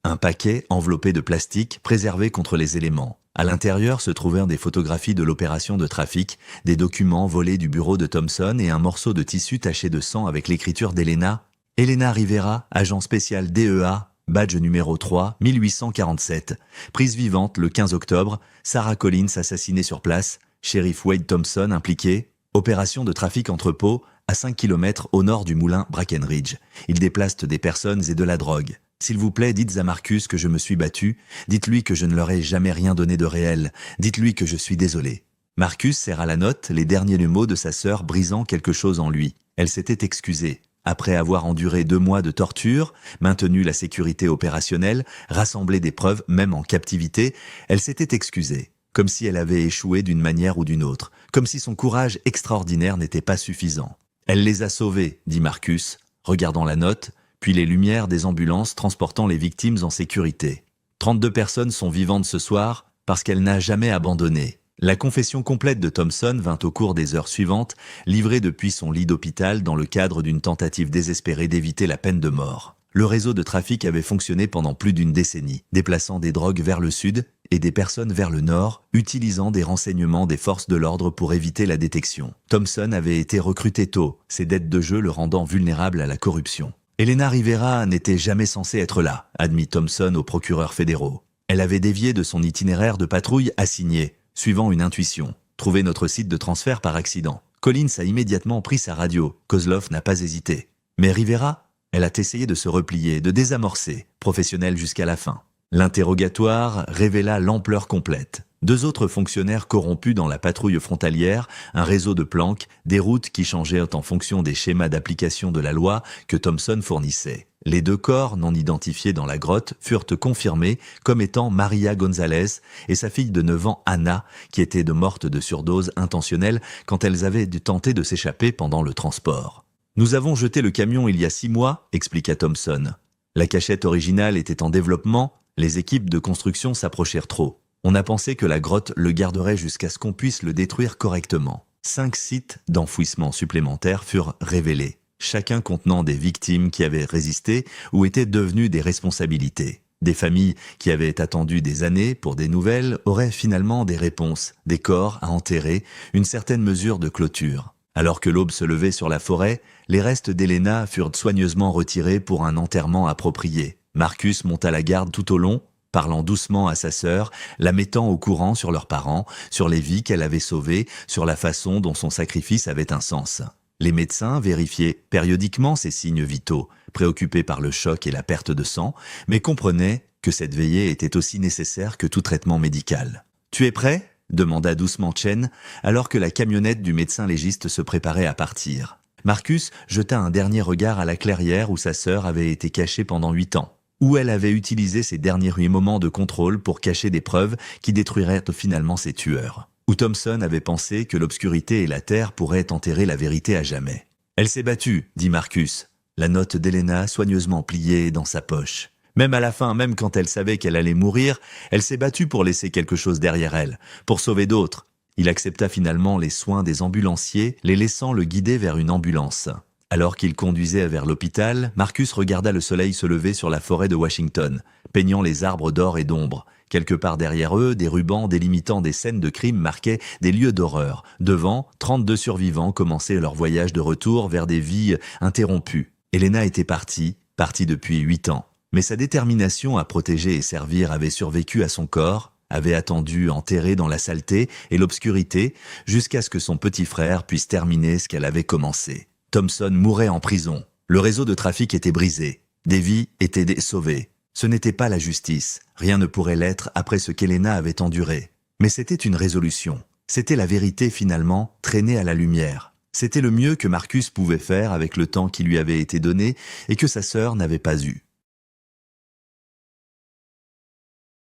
Un paquet enveloppé de plastique, préservé contre les éléments. À l'intérieur se trouvèrent des photographies de l'opération de trafic, des documents volés du bureau de Thompson et un morceau de tissu taché de sang avec l'écriture d'Elena. Elena Rivera, agent spécial DEA, badge numéro 3, 1847. Prise vivante le 15 octobre, Sarah Collins assassinée sur place, shérif Wade Thompson impliqué, opération de trafic entrepôt à 5 km au nord du moulin Brackenridge. Ils déplacent des personnes et de la drogue. S'il vous plaît, dites à Marcus que je me suis battu, dites-lui que je ne leur ai jamais rien donné de réel, dites-lui que je suis désolé. Marcus serra la note, les derniers mots de sa sœur brisant quelque chose en lui. Elle s'était excusée. Après avoir enduré 2 mois de torture, maintenu la sécurité opérationnelle, rassemblé des preuves, même en captivité, elle s'était excusée. Comme si elle avait échoué d'une manière ou d'une autre, comme si son courage extraordinaire n'était pas suffisant. Elle les a sauvés, dit Marcus, regardant la note, puis les lumières des ambulances transportant les victimes en sécurité. 32 personnes sont vivantes ce soir parce qu'elle n'a jamais abandonné. La confession complète de Thompson vint au cours des heures suivantes, livrée depuis son lit d'hôpital dans le cadre d'une tentative désespérée d'éviter la peine de mort. Le réseau de trafic avait fonctionné pendant plus d'une décennie, déplaçant des drogues vers le sud et des personnes vers le nord, utilisant des renseignements des forces de l'ordre pour éviter la détection. Thompson avait été recruté tôt, ses dettes de jeu le rendant vulnérable à la corruption. Elena Rivera n'était jamais censée être là, admit Thompson aux procureurs fédéraux. Elle avait dévié de son itinéraire de patrouille assigné, suivant une intuition. Trouver notre site de transfert par accident. Collins a immédiatement pris sa radio. Kozlov n'a pas hésité. Mais Rivera, elle a essayé de se replier, de désamorcer, professionnelle jusqu'à la fin. L'interrogatoire révéla l'ampleur complète. 2 autres fonctionnaires corrompus dans la patrouille frontalière, un réseau de planques, des routes qui changeaient en fonction des schémas d'application de la loi que Thompson fournissait. Les 2 corps non identifiés dans la grotte furent confirmés comme étant Maria Gonzalez et sa fille de 9 ans Anna, qui étaient mortes de surdose intentionnelle quand elles avaient dû tenter de s'échapper pendant le transport. « Nous avons jeté le camion il y a 6 mois, expliqua Thompson. La cachette originale était en développement, les équipes de construction s'approchèrent trop. On a pensé que la grotte le garderait jusqu'à ce qu'on puisse le détruire correctement. 5 sites d'enfouissement supplémentaires furent révélés, chacun contenant des victimes qui avaient résisté ou étaient devenues des responsabilités. Des familles qui avaient attendu des années pour des nouvelles auraient finalement des réponses, des corps à enterrer, une certaine mesure de clôture. Alors que l'aube se levait sur la forêt, les restes d'Elena furent soigneusement retirés pour un enterrement approprié. Marcus monta la garde tout au long, parlant doucement à sa sœur, la mettant au courant sur leurs parents, sur les vies qu'elle avait sauvées, sur la façon dont son sacrifice avait un sens. Les médecins vérifiaient périodiquement ses signes vitaux, préoccupés par le choc et la perte de sang, mais comprenaient que cette veillée était aussi nécessaire que tout traitement médical. « Tu es prêt ?» demanda doucement Chen, alors que la camionnette du médecin légiste se préparait à partir. Marcus jeta un dernier regard à la clairière où sa sœur avait été cachée pendant 8 ans, où elle avait utilisé ses derniers moments de contrôle pour cacher des preuves qui détruiraient finalement ses tueurs, où Thompson avait pensé que l'obscurité et la terre pourraient enterrer la vérité à jamais. « Elle s'est battue, dit Marcus, la note d'Elena soigneusement pliée dans sa poche. Même à la fin, même quand elle savait qu'elle allait mourir, elle s'est battue pour laisser quelque chose derrière elle, pour sauver d'autres. Il accepta finalement les soins des ambulanciers, les laissant le guider vers une ambulance. Alors qu'il conduisait vers l'hôpital, Marcus regarda le soleil se lever sur la forêt de Washington, peignant les arbres d'or et d'ombre. Quelque part derrière eux, des rubans délimitant des scènes de crime marquaient des lieux d'horreur. Devant, 32 survivants commençaient leur voyage de retour vers des vies interrompues. Elena était partie, parti depuis 8 ans. Mais sa détermination à protéger et servir avait survécu à son corps, avait attendu enterré dans la saleté et l'obscurité jusqu'à ce que son petit frère puisse terminer ce qu'elle avait commencé. Thompson mourait en prison. Le réseau de trafic était brisé. Des vies étaient sauvées. Ce n'était pas la justice. Rien ne pourrait l'être après ce qu'Elena avait enduré. Mais c'était une résolution. C'était la vérité finalement, traînée à la lumière. C'était le mieux que Marcus pouvait faire avec le temps qui lui avait été donné et que sa sœur n'avait pas eu.